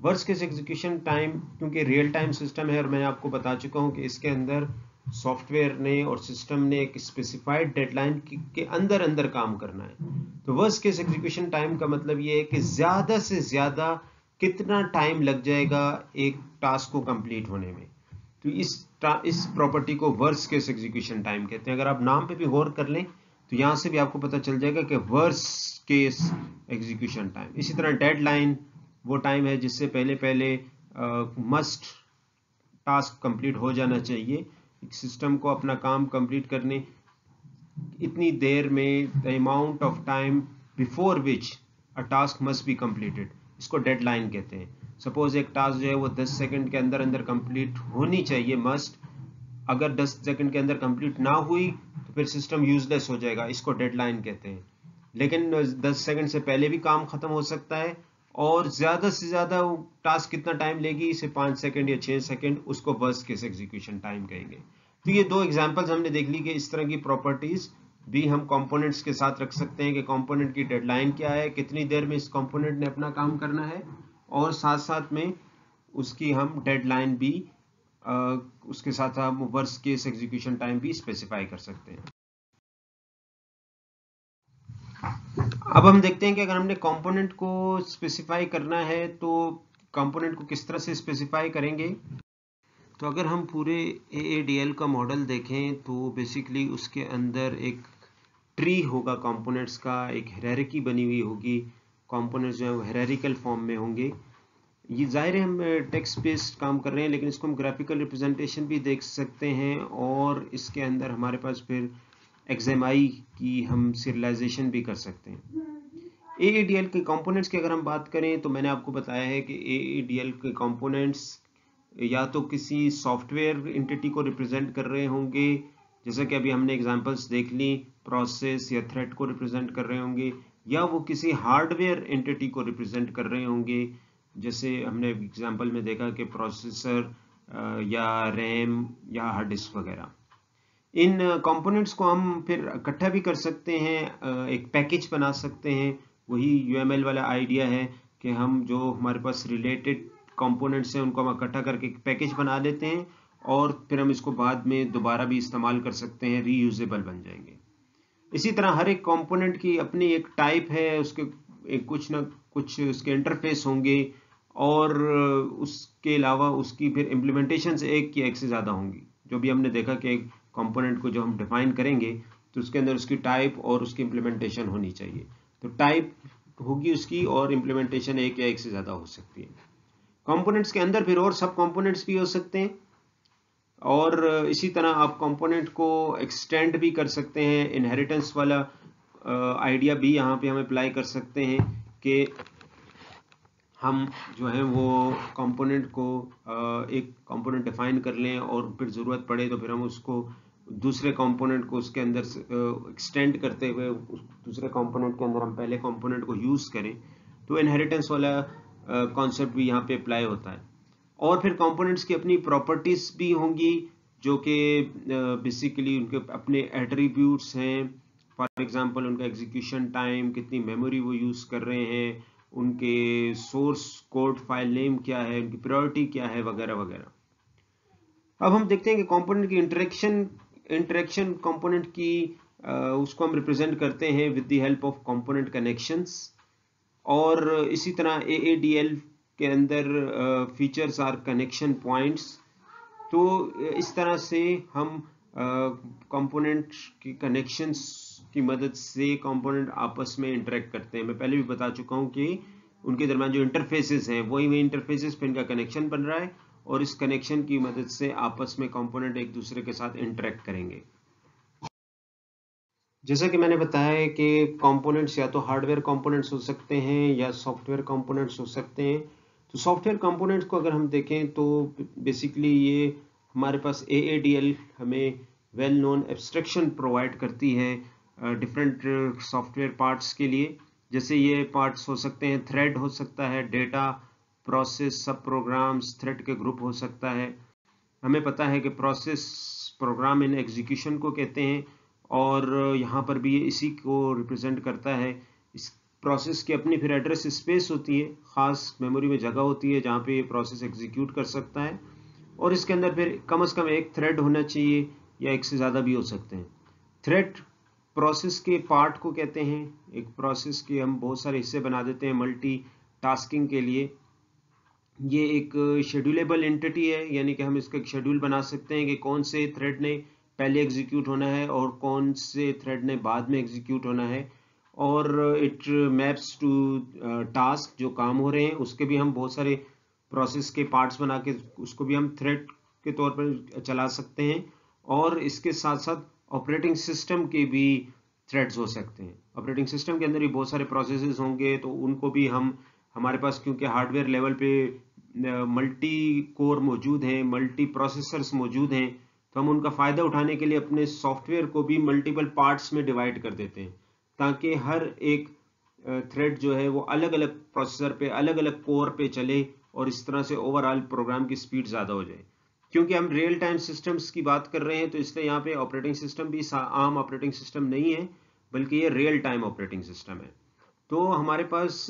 Worst case execution time क्योंकि रियल टाइम सिस्टम है और मैंने आपको बता चुका हूं कि इसके अंदर सॉफ्टवेयर ने और सिस्टम ने एक स्पेसिफाइड डेडलाइन के अंदर अंदर काम करना है। तो वर्स्ट केस एग्जीक्यूशन टाइम का मतलब ये है कि ज्यादा से ज्यादा कितना टाइम लग जाएगा एक टास्क को कंप्लीट होने में। तो इस प्रॉपर्टी को वर्स्ट केस एग्जीक्यूशन टाइम कहते हैं। अगर आप नाम पे भी गौर कर लें तो यहां से भी आपको पता चल जाएगा कि वर्स्ट केस एग्जीक्यूशन टाइम। इसी तरह डेडलाइन वो टाइम है जिससे पहले पहले मस्ट टास्क कंप्लीट हो जाना चाहिए। सिस्टम को अपना काम कंप्लीट करने इतनी देर में the amount of time before which a task must be completed, इसको डेडलाइन कहते हैं। सपोज एक टास्क जो है वो 10 सेकंड के अंदर अंदर कंप्लीट होनी चाहिए मस्ट। अगर 10 सेकंड के अंदर कंप्लीट ना हुई तो फिर सिस्टम यूजलेस हो जाएगा, इसको डेडलाइन कहते हैं। लेकिन 10 सेकंड से पहले भी काम खत्म हो सकता है और ज्यादा से ज्यादा टास्क कितना टाइम लेगी, इसे 5 सेकंड या 6 सेकंड, उसको वर्स्ट केस एग्जीक्यूशन टाइम कहेंगे। तो ये दो एग्जांपल्स हमने देख ली कि इस तरह की प्रॉपर्टीज भी हम कंपोनेंट्स के साथ रख सकते हैं कि कंपोनेंट की डेडलाइन क्या है, कितनी देर में इस कंपोनेंट ने अपना काम करना है, और साथ साथ में उसकी हम डेडलाइन भी उसके साथ हम वर्स्ट केस एग्जीक्यूशन टाइम भी स्पेसिफाई कर सकते हैं। अब हम देखते हैं कि अगर हमने कंपोनेंट को स्पेसिफाई करना है तो कंपोनेंट को किस तरह से स्पेसिफाई करेंगे। तो अगर हम पूरे AADL का मॉडल देखें तो बेसिकली उसके अंदर एक ट्री होगा कंपोनेंट्स का, एक हायरार्की बनी हुई होगी। कंपोनेंट्स जो है हायरार्किकल फॉर्म में होंगे। ये जाहिर है हम टेक्स्ट बेस्ड काम कर रहे हैं लेकिन इसको हम ग्राफिकल रिप्रेजेंटेशन भी देख सकते हैं और इसके अंदर हमारे पास फिर XML की हम सीरियलाइजेशन भी कर सकते हैं। AADL के कंपोनेंट्स की अगर हम बात करें तो मैंने आपको बताया है कि AADL के कंपोनेंट्स या तो किसी सॉफ्टवेयर एंटिटी को रिप्रेजेंट कर रहे होंगे, जैसा कि अभी हमने एग्जांपल्स देख ली, प्रोसेस या थ्रेड को रिप्रेजेंट कर रहे होंगे, या वो किसी हार्डवेयर एंटिटी को रिप्रेजेंट कर रहे होंगे, जैसे हमने एग्जांपल में देखा कि प्रोसेसर या रैम या हार्ड डिस्क वगैरह। इन कंपोनेंट्स को हम फिर इकट्ठा भी कर सकते हैं, एक पैकेज बना सकते हैं। वही यूएमएल वाला आइडिया है कि हम जो हमारे पास रिलेटेड कंपोनेंट्स हैं उनको हम इकट्ठा करके एक पैकेज बना लेते हैं और फिर हम इसको बाद में दोबारा भी इस्तेमाल कर सकते हैं, रीयूजेबल बन जाएंगे। इसी तरह हर एक कंपोनेंट की अपनी एक टाइप है, उसके एक कुछ ना कुछ उसके इंटरफेस होंगे और उसके अलावा उसकी फिर इम्प्लीमेंटेशन एक या एक से ज़्यादा होंगी। जो भी हमने देखा कि एक कंपोनेंट को जो हम डिफाइन करेंगे तो उसके अंदर उसकी टाइप और उसकी इम्प्लीमेंटेशन होनी चाहिए। तो टाइप होगी उसकी और इम्प्लीमेंटेशन एक या एक से ज़्यादा हो सकती है। कंपोनेंट्स के अंदर फिर और सब कंपोनेंट्स भी हो सकते हैं और इसी तरह आप कंपोनेंट को एक्सटेंड भी कर सकते हैं। इनहेरिटेंस वाला आइडिया भी यहाँ पे हम अप्लाई कर सकते हैं कि हम जो है वो कंपोनेंट को एक कंपोनेंट डिफाइन कर लें और फिर ज़रूरत पड़े तो फिर हम उसको दूसरे कंपोनेंट को उसके अंदर एक्सटेंड करते हुए उस दूसरे कंपोनेंट के अंदर हम पहले कंपोनेंट को यूज़ करें। तो इनहेरिटेंस वाला कॉन्सेप्ट भी यहाँ पे अप्लाई होता है। और फिर कंपोनेंट्स की अपनी प्रॉपर्टीज भी होंगी जो कि बेसिकली उनके अपने एट्रीब्यूट्स हैं। फॉर एग्जांपल उनका एग्जीक्यूशन टाइम, कितनी मेमोरी वो यूज़ कर रहे हैं, उनके सोर्स कोड फाइल नेम क्या है, उनकी प्रायोरिटी क्या है, वगैरह वगैरह। अब हम देखते हैं कि कंपोनेंट की इंटरेक्शन कंपोनेंट की उसको हम रिप्रेजेंट करते हैं with the help of component connections. और इसी तरह AADL के अंदर फीचर्स आर कनेक्शन पॉइंट्स। तो इस तरह से हम कंपोनेंट की कनेक्शंस की मदद से कंपोनेंट आपस में इंटरेक्ट करते हैं। मैं पहले भी बता चुका हूं कि उनके दरमियान जो इंटरफेसेस हैं वही इंटरफेसेस पे इनका कनेक्शन बन रहा है और इस कनेक्शन की मदद से आपस में कंपोनेंट एक दूसरे के साथ इंटरेक्ट करेंगे। जैसा कि मैंने बताया है कि कंपोनेंट्स या तो हार्डवेयर कंपोनेंट्स हो सकते हैं या सॉफ्टवेयर कंपोनेंट्स हो सकते हैं। तो सॉफ्टवेयर कंपोनेंट्स को अगर हम देखें तो बेसिकली ये हमारे पास AADL हमें वेल नोन एब्स्ट्रैक्शन प्रोवाइड करती है डिफरेंट सॉफ्टवेयर पार्ट्स के लिए। जैसे ये पार्ट्स हो सकते हैं, थ्रेड हो सकता है, डेटा, प्रोसेस, सब प्रोग्राम्स, थ्रेड के ग्रुप हो सकता है। हमें पता है कि प्रोसेस प्रोग्राम इन एग्जीक्यूशन को कहते हैं और यहाँ पर भी ये इसी को रिप्रेजेंट करता है। इस प्रोसेस की अपनी फिर एड्रेस स्पेस होती है, ख़ास मेमोरी में जगह होती है जहाँ पे ये प्रोसेस एग्जीक्यूट कर सकता है और इसके अंदर फिर कम से कम एक थ्रेड होना चाहिए या एक से ज़्यादा भी हो सकते हैं। थ्रेड प्रोसेस के पार्ट को कहते हैं। एक प्रोसेस के हम बहुत सारे हिस्से बना देते हैं मल्टी टास्किंग के लिए। ये एक शेड्यूलेबल एंटिटी है, यानी कि हम इसका एक शेड्यूल बना सकते हैं कि कौन से थ्रेड ने पहले एग्जीक्यूट होना है और कौन से थ्रेड ने बाद में एग्जीक्यूट होना है। और इट मैप्स टू टास्क, जो काम हो रहे हैं उसके भी हम बहुत सारे प्रोसेस के पार्ट्स बना के उसको भी हम थ्रेड के तौर पर चला सकते हैं। और इसके साथ साथ ऑपरेटिंग सिस्टम के भी थ्रेड्स हो सकते हैं। ऑपरेटिंग सिस्टम के अंदर भी बहुत सारे प्रोसेसेस होंगे तो उनको भी हम, हमारे पास क्योंकि हार्डवेयर लेवल पे मल्टी कोर मौजूद हैं, मल्टी प्रोसेसर्स मौजूद हैं, तो हम उनका फ़ायदा उठाने के लिए अपने सॉफ्टवेयर को भी मल्टीपल पार्ट्स में डिवाइड कर देते हैं ताकि हर एक थ्रेड जो है वो अलग अलग प्रोसेसर पे, अलग अलग कोर पे चले और इस तरह से ओवरऑल प्रोग्राम की स्पीड ज़्यादा हो जाए। क्योंकि हम रियल टाइम सिस्टम्स की बात कर रहे हैं तो इसलिए यहाँ पे ऑपरेटिंग सिस्टम भी आम ऑपरेटिंग सिस्टम नहीं है, बल्कि ये रियल टाइम ऑपरेटिंग सिस्टम है। तो हमारे पास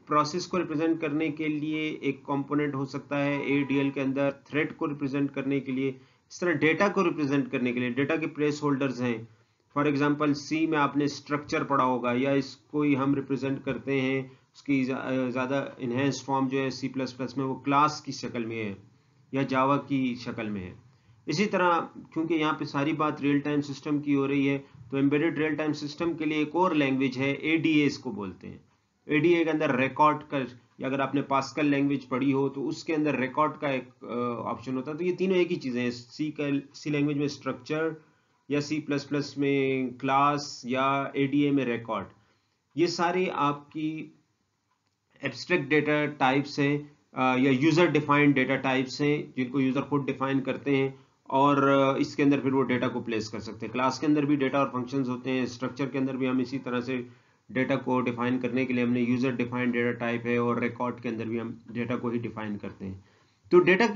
प्रोसेस को रिप्रेजेंट करने के लिए एक कंपोनेंट हो सकता है ADL के अंदर, थ्रेड को रिप्रेजेंट करने के लिए, इस तरह डेटा को रिप्रेजेंट करने के लिए डेटा के प्लेस होल्डर्स हैं। फॉर एग्जांपल C में आपने स्ट्रक्चर पढ़ा होगा, या इसको ही हम रिप्रेजेंट करते हैं, उसकी ज़्यादा इन्हेंस्ड फॉर्म जो है C++ में वो क्लास की शक्ल में है या जावा की शक्ल में है। इसी तरह क्योंकि यहाँ पे सारी बात रियल टाइम सिस्टम की हो रही है तो एम्बेडेड रियल टाइम सिस्टम के लिए एक और लैंग्वेज है, ADA इसको बोलते हैं। ADA के अंदर रिकॉर्ड का, या अगर आपने पास्कल लैंग्वेज पढ़ी हो तो उसके अंदर रिकॉर्ड का एक ऑप्शन होता है। तो ये तीनों एक ही चीज़ें हैं, सी लैंग्वेज में स्ट्रक्चर या C++ में क्लास या ADA में रिकॉर्ड। ये सारी आपकी एब्स्ट्रैक्ट डेटा टाइप्स हैं या यूजर डिफाइंड डेटा टाइप्स हैं जिनको यूजर खुद डिफाइन करते हैं, और इसके अंदर फिर वो डेटा को प्लेस कर सकते हैं। क्लास के अंदर भी डेटा और फंक्शंस होते हैं, स्ट्रक्चर के अंदर भी हम इसी तरह से डेटा को डिफाइन करने के लिए हमने यूजर डिफाइंड डेटा टाइप है, और रिकॉर्ड के अंदर भी हम डेटा को ही डिफाइन करते हैं। तो डेटा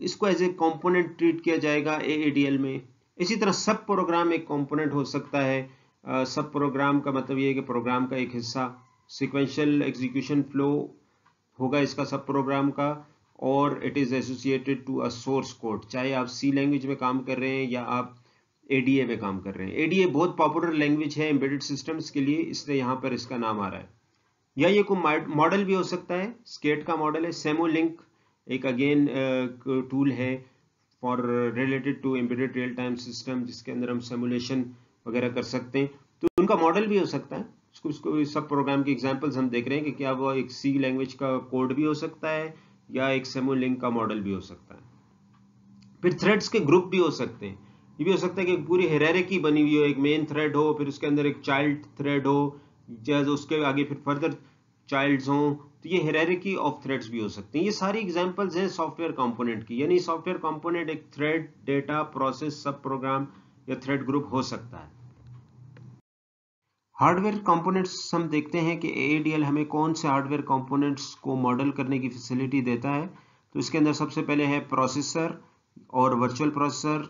इसको एज ए कंपोनेंट ट्रीट किया जाएगा AADL में। इसी तरह सब प्रोग्राम एक कंपोनेंट हो सकता है। सब प्रोग्राम का मतलब ये है कि प्रोग्राम का एक हिस्सा, सिक्वेंशियल एग्जीक्यूशन फ्लो होगा इसका सब प्रोग्राम का, और it is associated to a source code, चाहे आप C लैंग्वेज में काम कर रहे हैं या आप ADA में काम कर रहे हैं। ADA बहुत पॉपुलर लैंग्वेज है एम्बेडेड सिस्टम्स के लिए, इसलिए यहाँ पर इसका नाम आ रहा है। या ये कोई मॉडल भी हो सकता है, स्केट का मॉडल है। सेमोलिंक एक अगेन टूल है for related to embedded real time system, जिसके अंदर हम सिमुलेशन वगैरह कर सकते हैं। तो उनका मॉडल भी हो सकता है। उसको सब प्रोग्राम की एग्जांपल्स हम देख रहे हैं कि क्या वो एक C लैंग्वेज का कोड भी हो सकता है या एक सेमोलिंक का मॉडल भी हो सकता है। फिर थ्रेड्स के ग्रुप भी हो सकते हैं। ये भी हो सकता है कि पूरी हायरार्की बनी हुई हो, एक मेन थ्रेड हो, फिर उसके अंदर एक चाइल्ड थ्रेड हो, जैसे उसके आगे फिर फर्दर चाइल्ड्स हों, तो ये हायरार्की ऑफ थ्रेड्स भी हो सकते हैं। ये सारी एग्जांपल्स हैं सॉफ्टवेयर कंपोनेंट की, यानी सॉफ्टवेयर कंपोनेंट एक थ्रेड, डेटा, प्रोसेस, सब प्रोग्राम या थ्रेड ग्रुप हो सकता है। हार्डवेयर कंपोनेंट्स हम देखते हैं कि AADL हमें कौन से हार्डवेयर कंपोनेंट्स को मॉडल करने की फैसिलिटी देता है। तो इसके अंदर सबसे पहले है प्रोसेसर और वर्चुअल प्रोसेसर।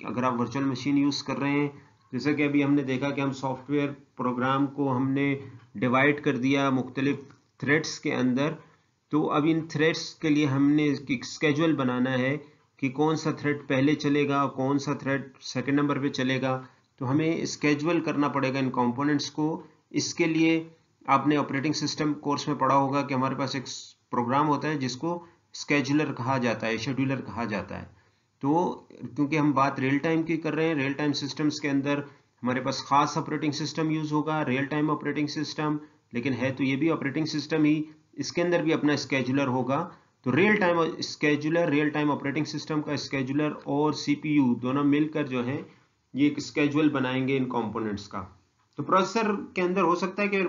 अगर आप वर्चुअल मशीन यूज़ कर रहे हैं, जैसे कि अभी हमने देखा कि हम सॉफ्टवेयर प्रोग्राम को हमने डिवाइड कर दिया मुख्तलिफ थ्रेड्स के अंदर, तो अब इन थ्रेड्स के लिए हमने एक स्केड्यूल बनाना है कि कौन सा थ्रेड पहले चलेगा, कौन सा थ्रेड सेकंड नंबर पे चलेगा। तो हमें स्केड्यूल करना पड़ेगा इन कंपोनेंट्स को। इसके लिए आपने ऑपरेटिंग सिस्टम कोर्स में पढ़ा होगा कि हमारे पास एक प्रोग्राम होता है जिसको स्केड्यूलर कहा जाता है, शेड्यूलर कहा जाता है। तो क्योंकि हम बात रियल टाइम की कर रहे हैं, रियल टाइम सिस्टम्स के अंदर हमारे पास खास ऑपरेटिंग सिस्टम यूज होगा, रियल टाइम ऑपरेटिंग सिस्टम, लेकिन है तो ये भी ऑपरेटिंग सिस्टम ही, इसके अंदर भी अपना स्केड्यूलर होगा। तो real time scheduler, real time operating system का स्केड्यूलर और CPU दोनों मिलकर जो है ये एक स्केड्यूल बनाएंगे इन कंपोनेंट्स का। तो प्रोसेसर के अंदर हो सकता है कि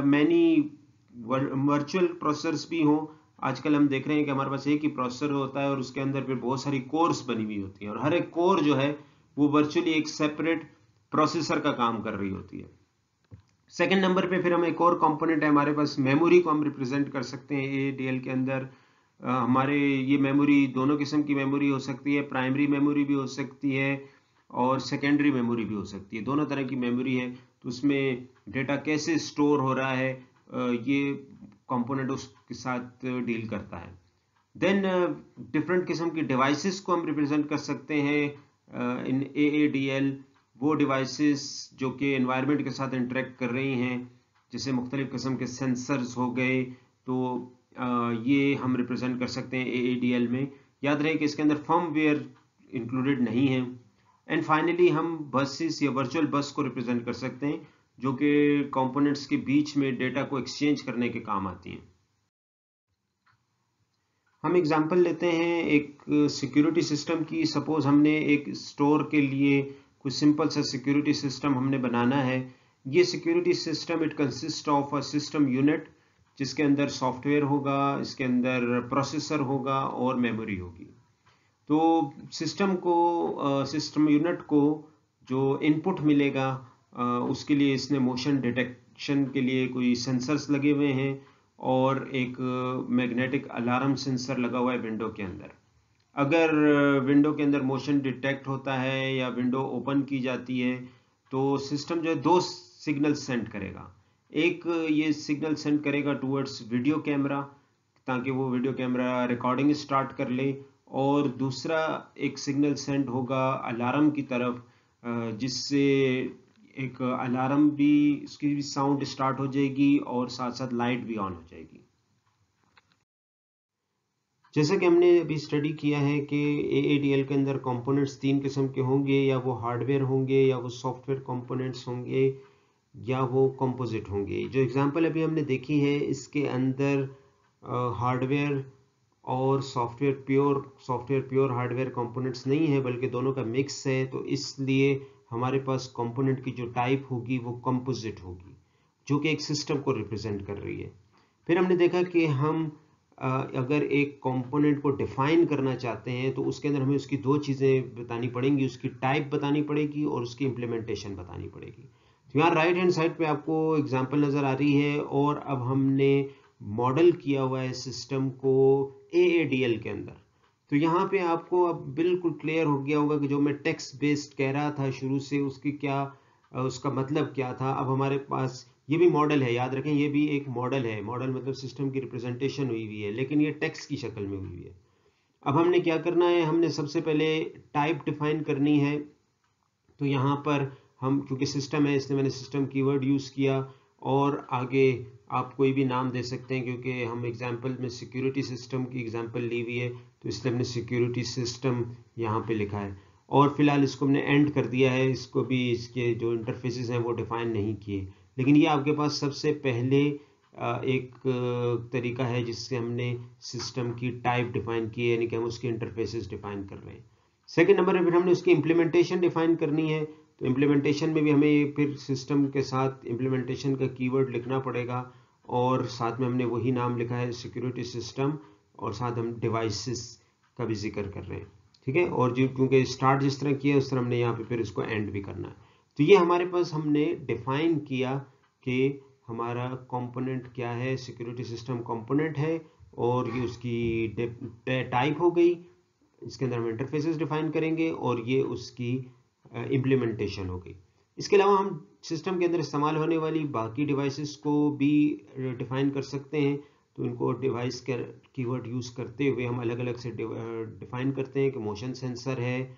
मैनी वर्चुअल प्रोसेसर्स भी हों। आजकल हम देख रहे हैं कि हमारे पास एक ही प्रोसेसर होता है और उसके अंदर फिर बहुत सारी कोर्स बनी हुई होती हैं, और हर एक कोर जो है वो वर्चुअली एक सेपरेट प्रोसेसर का काम कर रही होती है। सेकंड नंबर पे फिर हम एक और कंपोनेंट है हमारे पास, मेमोरी को हम रिप्रेजेंट कर सकते हैं AADL के अंदर। हमारे ये मेमोरी दोनों किस्म की मेमोरी हो सकती है, प्राइमरी मेमोरी भी हो सकती है और सेकेंडरी मेमोरी भी हो सकती है, दोनों तरह की मेमोरी है। तो उसमें डेटा कैसे स्टोर हो रहा है ये कंपोनेंट उसके साथ डील करता है। देन डिफरेंट किस्म की डिवाइसेस को हम रिप्रेजेंट कर सकते हैं इन AADL। वो डिवाइसेस जो कि एनवायरनमेंट के साथ इंटरेक्ट कर रही हैं, जैसे मुख्तलिफ किस्म के सेंसर्स हो गए, तो ये हम रिप्रेजेंट कर सकते हैं AADL में। याद रहे कि इसके अंदर फर्मवेयर इंक्लूडेड नहीं है। एंड फाइनली हम बसेस या वर्चुअल बस को रिप्रेजेंट कर सकते हैं, जो कि कंपोनेंट्स के बीच में डेटा को एक्सचेंज करने के काम आती हैं। हम एग्जांपल लेते हैं एक सिक्योरिटी सिस्टम की। सपोज हमने एक स्टोर के लिए कुछ सिंपल सा सिक्योरिटी सिस्टम हमने बनाना है। ये security system it consist of a system unit, जिसके अंदर सॉफ्टवेयर होगा, इसके अंदर प्रोसेसर होगा और मेमोरी होगी। तो सिस्टम यूनिट को जो इनपुट मिलेगा उसके लिए इसने मोशन डिटेक्शन के लिए कोई सेंसर्स लगे हुए हैं और एक मैग्नेटिक अलार्म सेंसर लगा हुआ है विंडो के अंदर। अगर विंडो के अंदर मोशन डिटेक्ट होता है या विंडो ओपन की जाती है, तो सिस्टम जो है दो सिग्नल सेंड करेगा। एक ये सिग्नल सेंड करेगा टूवर्ड्स वीडियो कैमरा, ताकि वो वीडियो कैमरा रिकॉर्डिंग स्टार्ट कर ले, और दूसरा एक सिग्नल सेंड होगा अलार्म की तरफ, जिससे एक अलार्म भी, उसकी भी साउंड स्टार्ट हो जाएगी और साथ साथ लाइट भी ऑन हो जाएगी। जैसे कि हमने अभी स्टडी किया है कि AADL के अंदर कंपोनेंट्स तीन किस्म के होंगे, या वो हार्डवेयर होंगे, या वो सॉफ्टवेयर कंपोनेंट्स होंगे, या वो कंपोजिट होंगे। जो एग्जांपल अभी हमने देखी है इसके अंदर हार्डवेयर और सॉफ्टवेयर प्योर हार्डवेयर कंपोनेंट्स नहीं है, बल्कि दोनों का मिक्स है। तो इसलिए हमारे पास कंपोनेंट की जो टाइप होगी वो कंपोजिट होगी, जो कि एक सिस्टम को रिप्रेजेंट कर रही है। फिर हमने देखा कि हम अगर एक कंपोनेंट को डिफाइन करना चाहते हैं तो उसके अंदर हमें उसकी दो चीज़ें बतानी पड़ेंगी, उसकी टाइप बतानी पड़ेगी और उसकी इम्प्लीमेंटेशन बतानी पड़ेगी। तो यहाँ राइट हैंड साइड पे आपको एग्जांपल नज़र आ रही है और अब हमने मॉडल किया हुआ है सिस्टम को AADL के अंदर। तो यहाँ पे आपको अब बिल्कुल क्लियर हो गया होगा कि जो मैं टेक्स्ट बेस्ड कह रहा था शुरू से उसकी क्या उसका मतलब क्या था। अब हमारे पास ये भी मॉडल है, याद रखें ये भी एक मॉडल है। मॉडल मतलब सिस्टम की रिप्रेजेंटेशन हुई हुई है, लेकिन ये टेक्स्ट की शक्ल में हुई हुई है। अब हमने क्या करना है, हमने सबसे पहले टाइप डिफाइन करनी है। तो यहाँ पर हम, क्योंकि सिस्टम है इसलिए मैंने सिस्टम कीवर्ड यूज़ किया, और आगे आप कोई भी नाम दे सकते हैं क्योंकि हम एग्जांपल में सिक्योरिटी सिस्टम की एग्जांपल ली हुई है तो इसलिए हमने सिक्योरिटी सिस्टम यहाँ पे लिखा है। और फिलहाल इसको हमने एंड कर दिया है, इसको भी इसके जो इंटरफेसेस हैं वो डिफाइन नहीं किए। लेकिन ये आपके पास सबसे पहले एक तरीका है जिससे हमने सिस्टम की टाइप डिफाइन की है, यानी कि हम उसके इंटरफेसेस डिफाइन कर रहे हैं। सेकेंड नंबर पे फिर हमने उसकी इम्प्लीमेंटेशन डिफाइन करनी है। तो इम्प्लीमेंटेशन में भी हमें फिर सिस्टम के साथ इम्प्लीमेंटेशन का कीवर्ड लिखना पड़ेगा, और साथ में हमने वही नाम लिखा है सिक्योरिटी सिस्टम, और साथ हम डिवाइसेस का भी जिक्र कर रहे हैं। ठीक है, और जो क्योंकि स्टार्ट जिस तरह किया उस तरह हमने यहाँ पे फिर इसको एंड भी करना है। तो ये हमारे पास हमने डिफाइन किया कि हमारा कंपोनेंट क्या है, सिक्योरिटी सिस्टम कंपोनेंट है, और ये उसकी टाइप हो गई। इसके अंदर हम इंटरफेसेस डिफाइन करेंगे और ये उसकी इम्प्लीमेंटेशन हो गई। इसके अलावा हम सिस्टम के अंदर इस्तेमाल होने वाली बाकी डिवाइसेस को भी डिफाइन कर सकते हैं। तो इनको डिवाइस के कीवर्ड यूज़ करते हुए हम अलग अलग से डिफाइन करते हैं कि मोशन सेंसर है,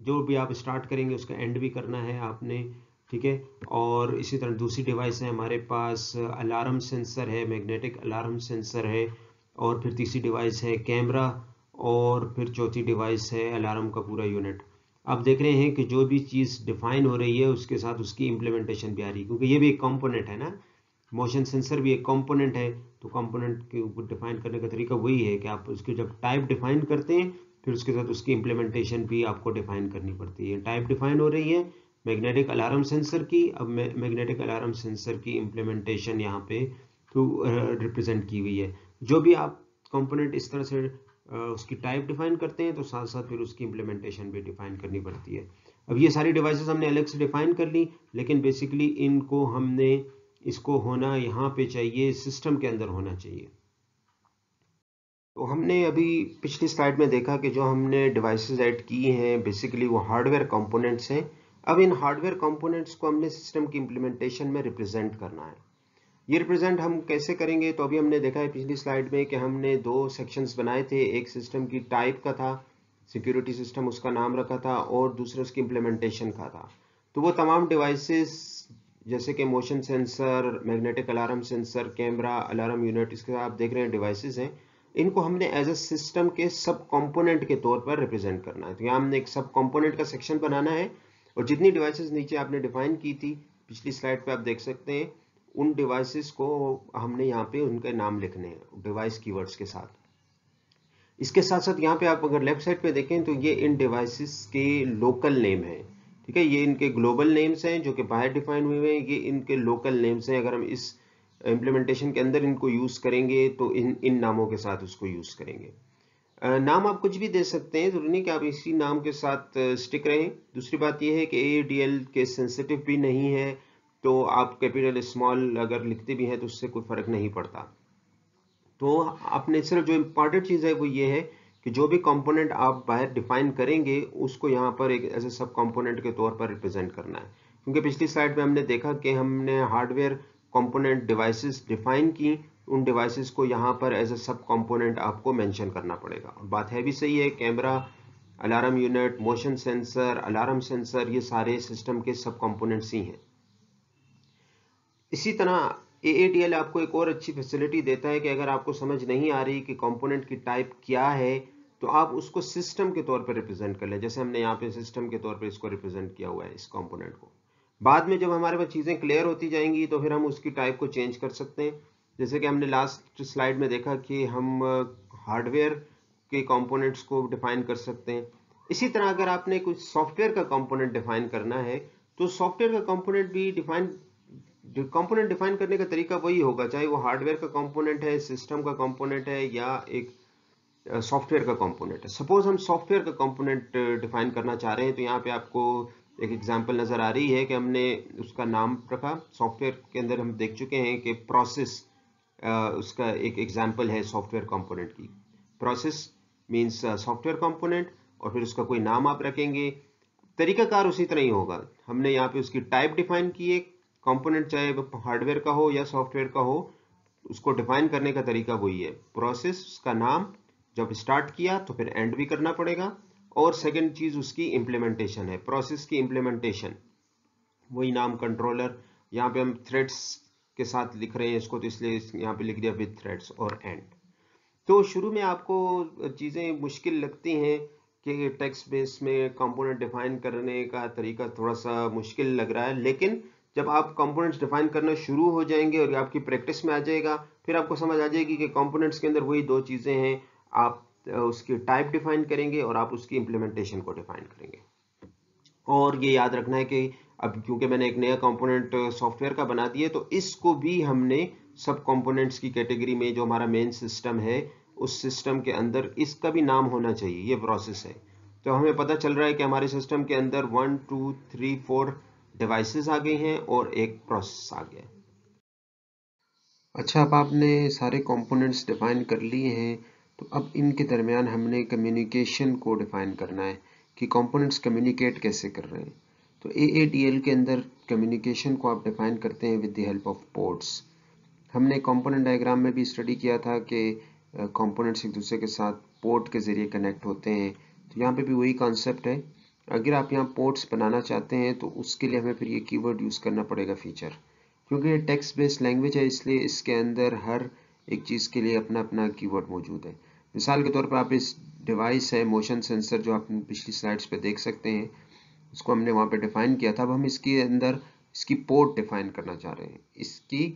जो भी आप स्टार्ट करेंगे उसका एंड भी करना है आपने। ठीक है, और इसी तरह दूसरी डिवाइस है हमारे पास अलार्म सेंसर है, मैग्नेटिक अलार्म सेंसर है, और फिर तीसरी डिवाइस है कैमरा, और फिर चौथी डिवाइस है अलार्म का पूरा यूनिट। आप देख रहे हैं कि जो भी चीज़ डिफाइन हो रही है उसके साथ उसकी इम्प्लीमेंटेशन भी आ रही है, क्योंकि ये भी एक कंपोनेंट है ना, मोशन सेंसर भी एक कंपोनेंट है। तो कंपोनेंट के ऊपर डिफाइन करने का तरीका वही है कि आप उसके जब टाइप डिफाइन करते हैं फिर उसके साथ उसकी इम्प्लीमेंटेशन भी आपको डिफाइन करनी पड़ती है। टाइप डिफाइन हो रही है मैग्नेटिक अलार्म सेंसर की, अब मैग्नेटिक अलार्म सेंसर की इम्प्लीमेंटेशन यहाँ पे तो रिप्रेजेंट की हुई है। जो भी आप कंपोनेंट इस तरह से उसकी टाइप डिफाइन करते हैं तो साथ साथ फिर उसकी इम्प्लीमेंटेशन भी डिफाइन करनी पड़ती है। अब ये सारी डिवाइसेस हमने अलग से डिफाइन कर ली, लेकिन बेसिकली इनको हमने, इसको होना यहाँ पे चाहिए, सिस्टम के अंदर होना चाहिए। तो हमने अभी पिछली स्लाइड में देखा कि जो हमने डिवाइसेस ऐड की हैं बेसिकली वो हार्डवेयर कंपोनेंट्स हैं। अब इन हार्डवेयर कंपोनेंट्स को हमने सिस्टम की इम्प्लीमेंटेशन में रिप्रेजेंट करना है। ये रिप्रेजेंट हम कैसे करेंगे, तो अभी हमने देखा है पिछली स्लाइड में कि हमने दो सेक्शंस बनाए थे, एक सिस्टम की टाइप का था, सिक्योरिटी सिस्टम उसका नाम रखा था, और दूसरा उसकी इम्प्लीमेंटेशन का था। तो वो तमाम डिवाइसेस जैसे कि motion sensor, magnetic alarm sensor, camera, alarm unit, इसके आप देख रहे हैं डिवाइसेस हैं, इनको हमने एज अ सिस्टम के सब कंपोनेंट के तौर पर रिप्रेजेंट करना है। तो यहाँ हमने एक सब कंपोनेंट का सेक्शन बनाना है, और जितनी डिवाइसेस नीचे आपने डिफाइन की थी पिछली स्लाइड पे आप देख सकते हैं, उन डिवाइसेस को हमने यहाँ पे उनके नाम लिखने हैं डिवाइस कीवर्ड्स के साथ। इसके साथ साथ यहाँ पे आप अगर लेफ्ट साइड पे देखें तो ये इन डिवाइसेस के लोकल नेम है। ठीक है, ये इनके ग्लोबल नेम्स हैं जो कि बाहर डिफाइन हुए हैं, ये इनके लोकल नेम्स हैं। अगर हम इस इम्प्लीमेंटेशन के अंदर इनको यूज करेंगे तो इन नामों के साथ उसको यूज करेंगे। नाम आप कुछ भी दे सकते हैं, जरूरी नहीं कि आप इसी नाम के साथ स्टिक रहें। दूसरी बात यह है कि AADL के सेंसिटिव भी नहीं है, तो आप कैपिटल स्मॉल अगर लिखते भी हैं तो उससे कोई फर्क नहीं पड़ता। तो आपने सिर्फ जो इम्पॉर्टेंट चीज़ है वो ये है कि जो भी कंपोनेंट आप बाहर डिफाइन करेंगे उसको यहाँ पर एक ऐसे सब कंपोनेंट के तौर पर रिप्रेजेंट करना है। क्योंकि पिछली स्लाइड में हमने देखा कि हमने हार्डवेयर कंपोनेंट डिवाइसेस डिफाइन की, उन डिवाइसेस को यहाँ पर एज ए सब कंपोनेंट आपको मेंशन करना पड़ेगा। बात है भी सही है, camera, alarm unit, motion sensor, alarm sensor, ये सारे सिस्टम के सब कंपोनेंट्स ही हैं। इसी तरह AADL आपको एक और अच्छी फैसिलिटी देता है कि अगर आपको समझ नहीं आ रही कि कंपोनेंट की टाइप क्या है तो आप उसको सिस्टम के तौर पर रिप्रेजेंट कर ले, जैसे हमने यहाँ पे सिस्टम के तौर पर इसको रिप्रेजेंट किया हुआ है इस कंपोनेंट को। बाद में जब हमारे पास चीज़ें क्लियर होती जाएंगी तो फिर हम उसकी टाइप को चेंज कर सकते हैं। जैसे कि हमने लास्ट स्लाइड में देखा कि हम हार्डवेयर के कंपोनेंट्स को डिफाइन कर सकते हैं। इसी तरह अगर आपने कुछ सॉफ्टवेयर का कंपोनेंट डिफाइन करना है तो सॉफ्टवेयर का कंपोनेंट भी डिफाइन कंपोनेंट डिफाइन करने का तरीका वही होगा, चाहे वो हार्डवेयर का कंपोनेंट है, सिस्टम का कंपोनेंट है, या एक सॉफ्टवेयर का कंपोनेंट है। सपोज हम सॉफ्टवेयर का कंपोनेंट डिफाइन करना चाह रहे हैं, तो यहाँ पे आपको एक एग्जांपल नज़र आ रही है कि हमने उसका नाम रखा। सॉफ्टवेयर के अंदर हम देख चुके हैं कि प्रोसेस उसका एक एग्जांपल है सॉफ्टवेयर कंपोनेंट की। प्रोसेस मींस सॉफ्टवेयर कंपोनेंट, और फिर उसका कोई नाम आप रखेंगे। तरीकाकार उसी तरह ही होगा। हमने यहाँ पे उसकी टाइप डिफाइन की है, कंपोनेंट चाहे हार्डवेयर का हो या सॉफ्टवेयर का हो, उसको डिफाइन करने का तरीका वही है। प्रोसेस, उसका नाम, जब स्टार्ट किया तो फिर एंड भी करना पड़ेगा। और सेकंड चीज उसकी इम्प्लीमेंटेशन है, प्रोसेस की इम्प्लीमेंटेशन, वही नाम कंट्रोलर। यहाँ पे हम थ्रेड्स के साथ लिख रहे हैं इसको, तो इसलिए यहाँ पे लिख दिया विद थ्रेड्स और एंड। तो शुरू में आपको चीज़ें मुश्किल लगती हैं कि टेक्स्ट बेस में कंपोनेंट डिफाइन करने का तरीका थोड़ा सा मुश्किल लग रहा है, लेकिन जब आप कंपोनेंट्स डिफाइन करना शुरू हो जाएंगे और आपकी प्रैक्टिस में आ जाएगा, फिर आपको समझ आ जाएगी कि कंपोनेंट्स के अंदर वही दो चीज़ें हैं। आप उसकी टाइप डिफाइन करेंगे और आप उसकी इम्प्लीमेंटेशन को डिफाइन करेंगे। और ये याद रखना है कि अब क्योंकि मैंने एक नया कंपोनेंट सॉफ्टवेयर का बना दिया, तो इसको भी हमने सब कंपोनेंट्स की कैटेगरी में, जो हमारा मेन सिस्टम है, उस सिस्टम के अंदर इसका भी नाम होना चाहिए। ये प्रोसेस है, तो हमें पता चल रहा है कि हमारे सिस्टम के अंदर 1 2 3 4 डिवाइसेस आ गई हैं और एक प्रोसेस आ गया। अच्छा, अब आपने सारे कंपोनेंट्स डिफाइन कर लिए हैं, तो अब इनके दरमियान हमने कम्युनिकेशन को डिफाइन करना है कि कंपोनेंट्स कम्युनिकेट कैसे कर रहे हैं। तो AADL के अंदर कम्युनिकेशन को आप डिफाइन करते हैं with the help of ports. हमने कंपोनेंट डायग्राम में भी स्टडी किया था कि कंपोनेंट्स एक दूसरे के साथ पोर्ट के ज़रिए कनेक्ट होते हैं, तो यहाँ पे भी वही कॉन्सेप्ट है। अगर आप यहाँ पोर्ट्स बनाना चाहते हैं तो उसके लिए हमें फिर ये कीवर्ड यूज़ करना पड़ेगा फीचर, क्योंकि ये टेक्स्ट बेस्ड लैंग्वेज है, इसलिए इसके अंदर हर एक चीज़ के लिए अपना अपना कीवर्ड मौजूद है। मिसाल के तौर पर आप इस डिवाइस है मोशन सेंसर, जो आप पिछली स्लाइड्स पे देख सकते हैं, उसको हमने वहाँ पे डिफाइन किया था। अब हम इसके अंदर इसकी पोर्ट डिफाइन करना चाह रहे हैं। इसकी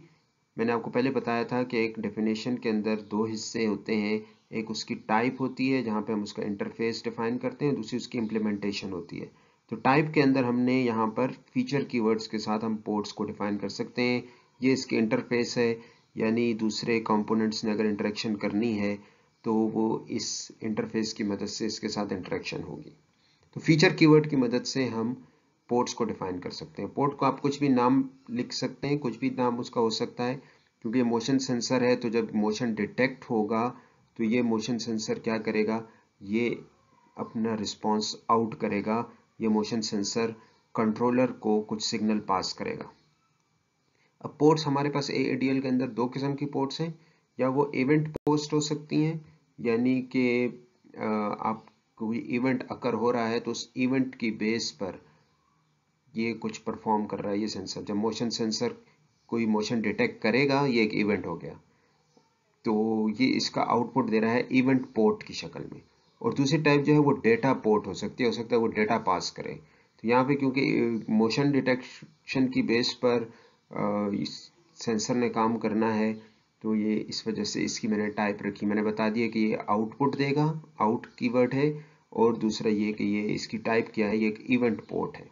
मैंने आपको पहले बताया था कि एक डेफिनेशन के अंदर दो हिस्से होते हैं, एक उसकी टाइप होती है जहाँ पे हम उसका इंटरफेस डिफाइन करते हैं, दूसरी उसकी इम्प्लीमेंटेशन होती है। तो टाइप के अंदर हमने यहाँ पर फीचर कीवर्ड्स के साथ हम पोर्ट्स को डिफाइन कर सकते हैं। ये इसके इंटरफेस है, यानी दूसरे कंपोनेंट्स ने अगर इंटरेक्शन करनी है तो वो इस इंटरफेस की मदद से इसके साथ इंटरेक्शन होगी। तो फीचर कीवर्ड की मदद से हम पोर्ट्स को डिफाइन कर सकते हैं। पोर्ट को आप कुछ भी नाम लिख सकते हैं, कुछ भी नाम उसका हो सकता है, क्योंकि ये मोशन सेंसर है। तो जब मोशन डिटेक्ट होगा तो ये मोशन सेंसर क्या करेगा, ये अपना रिस्पॉन्स आउट करेगा। ये मोशन सेंसर कंट्रोलर को कुछ सिग्नल पास करेगा। अब पोर्ट्स हमारे पास AADL के अंदर दो किस्म की पोर्ट्स हैं, या वो इवेंट पोस्ट हो सकती हैं, यानी कि आप कोई इवेंट अकर हो रहा है तो उस इवेंट की बेस पर ये कुछ परफॉर्म कर रहा है ये सेंसर। जब मोशन सेंसर कोई मोशन डिटेक्ट करेगा, ये एक इवेंट हो गया, तो ये इसका आउटपुट दे रहा है इवेंट पोर्ट की शक्ल में। और दूसरी टाइप जो है वो डेटा पोर्ट हो सकती है, वो डेटा पास करे। तो यहाँ पे क्योंकि मोशन डिटेक्शन की बेस पर इस सेंसर ने काम करना है, तो ये इस वजह से इसकी मैंने टाइप रखी। मैंने बता दिया कि ये आउटपुट देगा, आउट कीवर्ड है, और दूसरा ये कि ये इसकी टाइप क्या है, ये एक इवेंट पोर्ट है।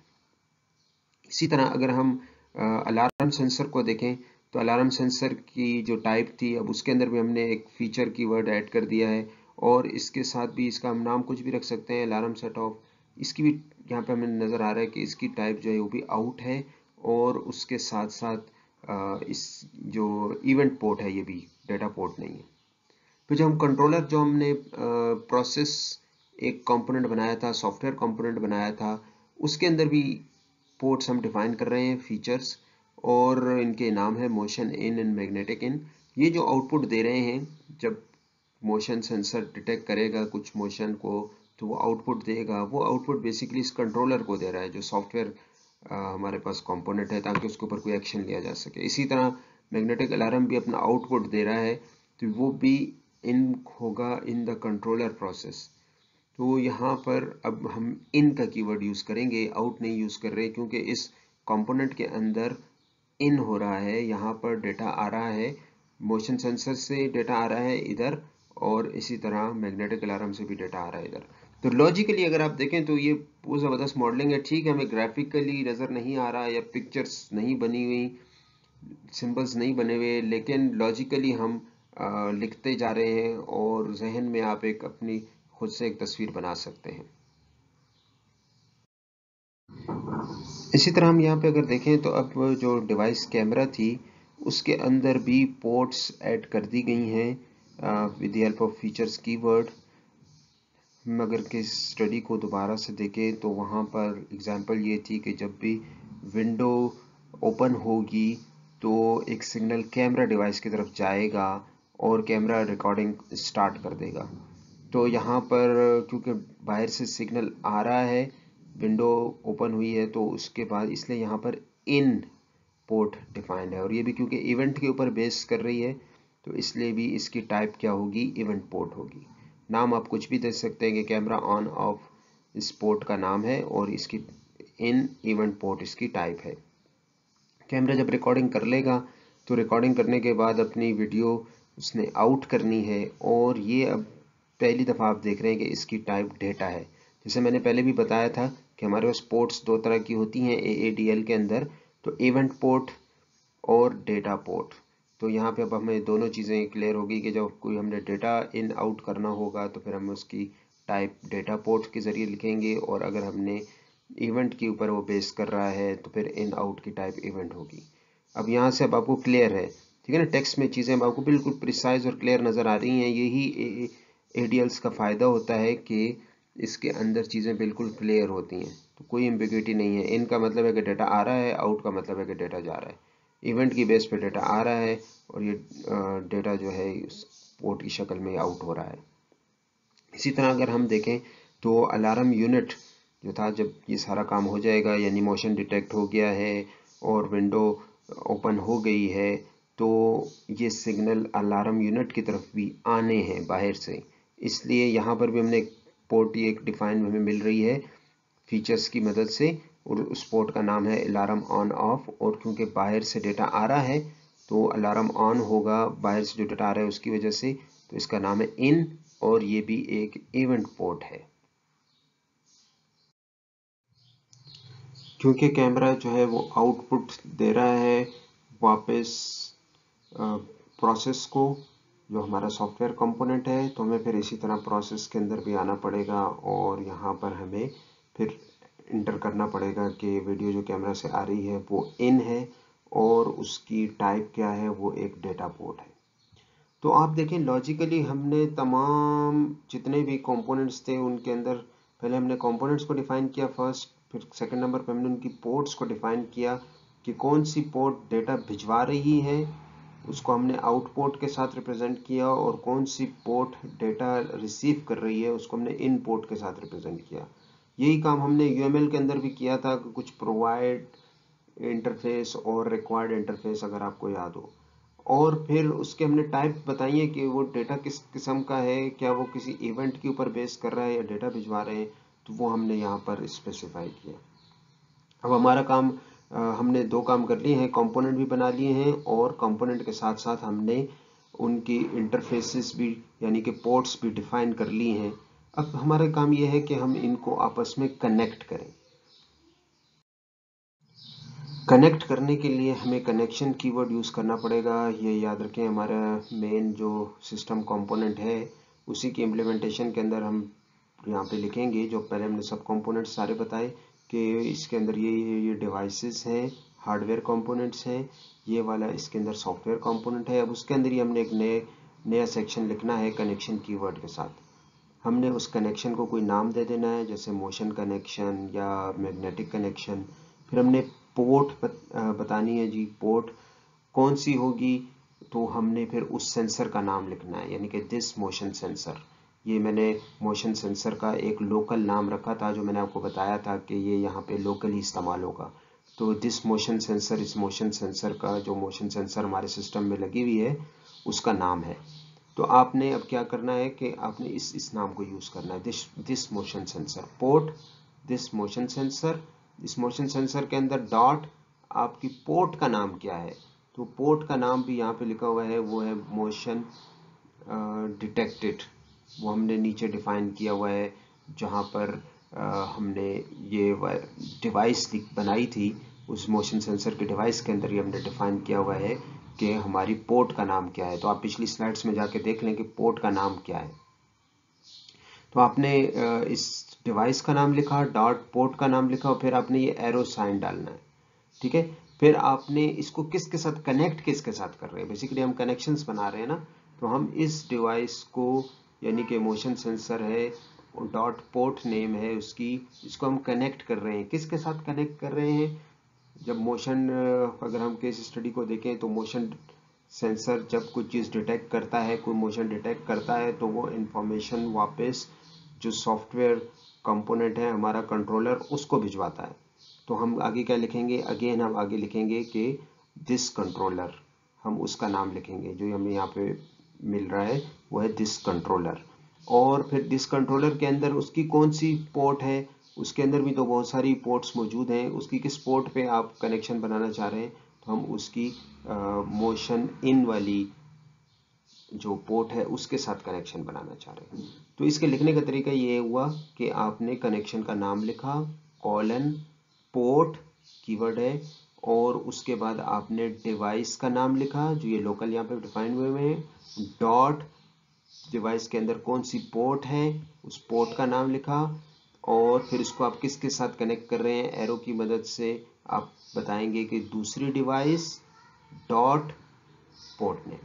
इसी तरह अगर हम अलार्म सेंसर को देखें, तो अलार्म सेंसर की जो टाइप थी, अब उसके अंदर भी हमने एक फीचर कीवर्ड ऐड कर दिया है, और इसके साथ भी इसका हम नाम कुछ भी रख सकते हैं, अलार्म सेट ऑफ। इसकी भी यहाँ पे हमें नज़र आ रहा है कि इसकी टाइप जो है वो भी आउट है, और उसके साथ साथ इस जो इवेंट पोर्ट है ये भी डेटा पोर्ट नहीं है। फिर जो हम कंट्रोलर, जो हमने प्रोसेस एक कंपोनेंट बनाया था, सॉफ्टवेयर कंपोनेंट बनाया था, उसके अंदर भी पोर्ट्स हम डिफाइन कर रहे हैं फीचर्स, और इनके नाम है मोशन इन एंड मैग्नेटिक इन। ये जो आउटपुट दे रहे हैं, जब मोशन सेंसर डिटेक्ट करेगा कुछ मोशन को, तो वो आउटपुट देगा। वो आउटपुट बेसिकली इस कंट्रोलर को दे रहा है, जो सॉफ्टवेयर हमारे पास कंपोनेंट है, ताकि उसके ऊपर कोई एक्शन लिया जा सके। इसी तरह मैग्नेटिक अलार्म भी अपना आउटपुट दे रहा है, तो वो भी इन होगा इन द कंट्रोलर प्रोसेस। तो यहाँ पर अब हम इन का कीवर्ड यूज करेंगे, आउट नहीं यूज कर रहे, क्योंकि इस कंपोनेंट के अंदर इन हो रहा है। यहाँ पर डेटा आ रहा है, मोशन सेंसर से डेटा आ रहा है इधर, और इसी तरह मैग्नेटिक अलार्म से भी डेटा आ रहा है इधर। तो लॉजिकली अगर आप देखें तो ये बहुत ज़बरदस्त मॉडलिंग है। ठीक है, हमें ग्राफिकली नज़र नहीं आ रहा या पिक्चर्स नहीं बनी हुई, सिंबल्स नहीं बने हुए, लेकिन लॉजिकली हम लिखते जा रहे हैं और जहन में आप एक अपनी खुद से एक तस्वीर बना सकते हैं। इसी तरह हम यहाँ पे अगर देखें तो अब जो डिवाइस कैमरा थी उसके अंदर भी पोर्ट्स ऐड कर दी गई हैं with the help of features keyword. हम अगर केस स्टडी को दोबारा से देखें तो वहाँ पर एग्जांपल ये थी कि जब भी विंडो ओपन होगी तो एक सिग्नल कैमरा डिवाइस की तरफ जाएगा और कैमरा रिकॉर्डिंग स्टार्ट कर देगा। तो यहाँ पर क्योंकि बाहर से सिग्नल आ रहा है, विंडो ओपन हुई है, तो उसके बाद इसलिए यहाँ पर इन पोर्ट डिफाइंड है, और ये भी क्योंकि इवेंट के ऊपर बेस कर रही है तो इसलिए भी इसकी टाइप क्या होगी, इवेंट पोर्ट होगी। नाम आप कुछ भी दे सकते हैं कि कैमरा ऑन ऑफ इस पोर्ट का नाम है और इसकी इन इवेंट पोर्ट इसकी टाइप है। कैमरा जब रिकॉर्डिंग कर लेगा तो रिकॉर्डिंग करने के बाद अपनी वीडियो उसने आउट करनी है, और ये अब पहली दफ़ा आप देख रहे हैं कि इसकी टाइप डेटा है। जैसे मैंने पहले भी बताया था कि हमारे पास पोर्ट्स दो तरह की होती हैं AADL के अंदर, तो इवेंट पोर्ट और डेटा पोर्ट। तो यहाँ पे अब हमें दोनों चीज़ें क्लियर होगी कि जब कोई हमने डेटा इन आउट करना होगा तो फिर हम उसकी टाइप डेटा पोर्ट के ज़रिए लिखेंगे, और अगर हमने इवेंट के ऊपर वो बेस कर रहा है तो फिर इन आउट की टाइप इवेंट होगी। अब यहाँ से अब आपको क्लियर है, ठीक है ना, टेक्स्ट में चीज़ें अब आपको बिल्कुल प्रिसाइज और क्लियर नज़र आ रही हैं। यही ADLs का फ़ायदा होता है कि इसके अंदर चीज़ें बिल्कुल क्लियर होती हैं, तो कोई एम्बिग्युइटी नहीं है। इनका मतलब है कि डेटा आ रहा है, आउट का मतलब है कि डेटा जा रहा है। इवेंट की बेस पे डेटा आ रहा है और ये डेटा जो है उस पोर्ट की शक्ल में आउट हो रहा है। इसी तरह अगर हम देखें तो अलार्म यूनिट जो था, जब ये सारा काम हो जाएगा, यानी मोशन डिटेक्ट हो गया है और विंडो ओपन हो गई है, तो ये सिग्नल अलार्म यूनिट की तरफ भी आने हैं बाहर से। इसलिए यहाँ पर भी हमने पोर्ट एक डिफाइन हमें मिल रही है फीचर्स की मदद से, और उस पोर्ट का नाम है अलार्म ऑन ऑफ। और क्योंकि बाहर से डेटा आ रहा है तो अलार्म ऑन होगा बाहर से जो डेटा आ रहा है उसकी वजह से, तो इसका नाम है इन, और ये भी एक इवेंट पोर्ट है। क्योंकि कैमरा जो है वो आउटपुट दे रहा है वापस प्रोसेस को, जो हमारा सॉफ्टवेयर कंपोनेंट है, तो हमें फिर इसी तरह प्रोसेस के अंदर भी आना पड़ेगा और यहाँ पर हमें फिर इंटर करना पड़ेगा कि वीडियो जो कैमरा से आ रही है वो इन है और उसकी टाइप क्या है, वो एक डेटा पोर्ट है। तो आप देखें लॉजिकली हमने तमाम जितने भी कंपोनेंट्स थे उनके अंदर पहले हमने कंपोनेंट्स को डिफाइन किया फर्स्ट, फिर सेकंड नंबर पे हमने उनकी पोर्ट्स को डिफाइन किया कि कौन सी पोर्ट डेटा भिजवा रही है, उसको हमने आउटपुट के साथ रिप्रेजेंट किया, और कौन सी पोर्ट डेटा रिसीव कर रही है उसको हमने इन पोर्ट के साथ रिप्रेजेंट किया। यही काम हमने UML के अंदर भी किया था कि कुछ प्रोवाइड इंटरफेस और रिक्वायर्ड इंटरफेस, अगर आपको याद हो, और फिर उसके हमने टाइप बताई है कि वो डेटा किस किस्म का है, क्या वो किसी इवेंट के ऊपर बेस कर रहा है या डेटा भिजवा रहे हैं, तो वो हमने यहाँ पर स्पेसिफाई किया। अब हमारा काम हमने दो काम कर लिए हैं, कंपोनेंट भी बना लिए हैं और कंपोनेंट के साथ साथ हमने उनकी इंटरफेसेस भी यानी कि पोर्ट्स भी डिफाइन कर ली हैं। अब हमारा काम यह है कि हम इनको आपस में कनेक्ट करें। कनेक्ट करने के लिए हमें कनेक्शन कीवर्ड यूज़ करना पड़ेगा। ये याद रखें, हमारा मेन जो सिस्टम कंपोनेंट है उसी की इम्प्लीमेंटेशन के अंदर हम यहाँ पे लिखेंगे, जो पहले हमने सब कंपोनेंट्स सारे बताए कि इसके अंदर ये डिवाइसेस हैं, हार्डवेयर कंपोनेंट्स हैं, ये वाला इसके अंदर सॉफ्टवेयर कंपोनेंट है। अब उसके अंदर ही हमने एक नया सेक्शन लिखना है कनेक्शन कीवर्ड के साथ। हमने उस कनेक्शन को कोई नाम दे देना है, जैसे मोशन कनेक्शन या मैग्नेटिक कनेक्शन। फिर हमने पोर्ट बतानी है जी, पोर्ट कौन सी होगी, तो हमने फिर उस सेंसर का नाम लिखना है, यानी कि दिस मोशन सेंसर। ये मैंने मोशन सेंसर का एक लोकल नाम रखा था, जो मैंने आपको बताया था कि ये यहाँ पे लोकली इस्तेमाल होगा। तो दिस मोशन सेंसर, इस मोशन सेंसर का जो मोशन सेंसर हमारे सिस्टम में लगी हुई है उसका नाम है। तो आपने अब क्या करना है कि आपने इस नाम को यूज़ करना है, this motion sensor port, this motion sensor. इस मोशन सेंसर के अंदर डॉट आपकी पोर्ट का नाम क्या है, तो पोर्ट का नाम भी यहाँ पे लिखा हुआ है, वो है मोशन डिटेक्टेड। वो हमने नीचे डिफाइन किया हुआ है, जहाँ पर हमने ये डिवाइस बनाई थी उस मोशन सेंसर के डिवाइस के अंदर ही हमने डिफाइन किया हुआ है कि हमारी पोर्ट का नाम क्या है। तो आप पिछली स्लाइड्स में जाके देख लें कि पोर्ट का नाम क्या है। तो आपने इस डिवाइस का नाम लिखा, डॉट पोर्ट का नाम लिखा और फिर आपने ये एरो साइन डालना है, ठीक है। फिर आपने इसको किसके साथ कनेक्ट किसके साथ कर रहे हैं, बेसिकली हम कनेक्शंस बना रहे हैं ना। तो हम इस डिवाइस को, यानी कि मोशन सेंसर है, डॉट पोर्ट नेम है उसकी, इसको हम कनेक्ट कर रहे हैं। किसके साथ कनेक्ट कर रहे हैं? जब मोशन, अगर हम केस स्टडी को देखें तो मोशन सेंसर जब कोई चीज़ डिटेक्ट करता है, कोई मोशन डिटेक्ट करता है, तो वो इंफॉर्मेशन वापस जो सॉफ्टवेयर कंपोनेंट है हमारा कंट्रोलर, उसको भिजवाता है। तो हम आगे क्या लिखेंगे? अगेन हम आगे लिखेंगे कि दिस कंट्रोलर, हम उसका नाम लिखेंगे जो हमें यहाँ पे मिल रहा है वो है दिस कंट्रोलर। और फिर दिस कंट्रोलर के अंदर उसकी कौन सी पोर्ट है, उसके अंदर भी तो बहुत सारी पोर्ट्स मौजूद हैं, उसकी किस पोर्ट पे आप कनेक्शन बनाना चाह रहे हैं, तो हम उसकी मोशन इन वाली जो पोर्ट है उसके साथ कनेक्शन बनाना चाह रहे हैं। तो इसके लिखने का तरीका ये हुआ कि आपने कनेक्शन का नाम लिखा, कॉलन पोर्ट कीवर्ड है, और उसके बाद आपने डिवाइस का नाम लिखा जो ये लोकल यहाँ पे डिफाइन हुए हैं, डॉट डिवाइस के अंदर कौन सी पोर्ट है उस पोर्ट का नाम लिखा, और फिर इसको आप किसके साथ कनेक्ट कर रहे हैं, एरो की मदद से आप बताएंगे कि दूसरी डिवाइस डॉट पोर्ट नेम।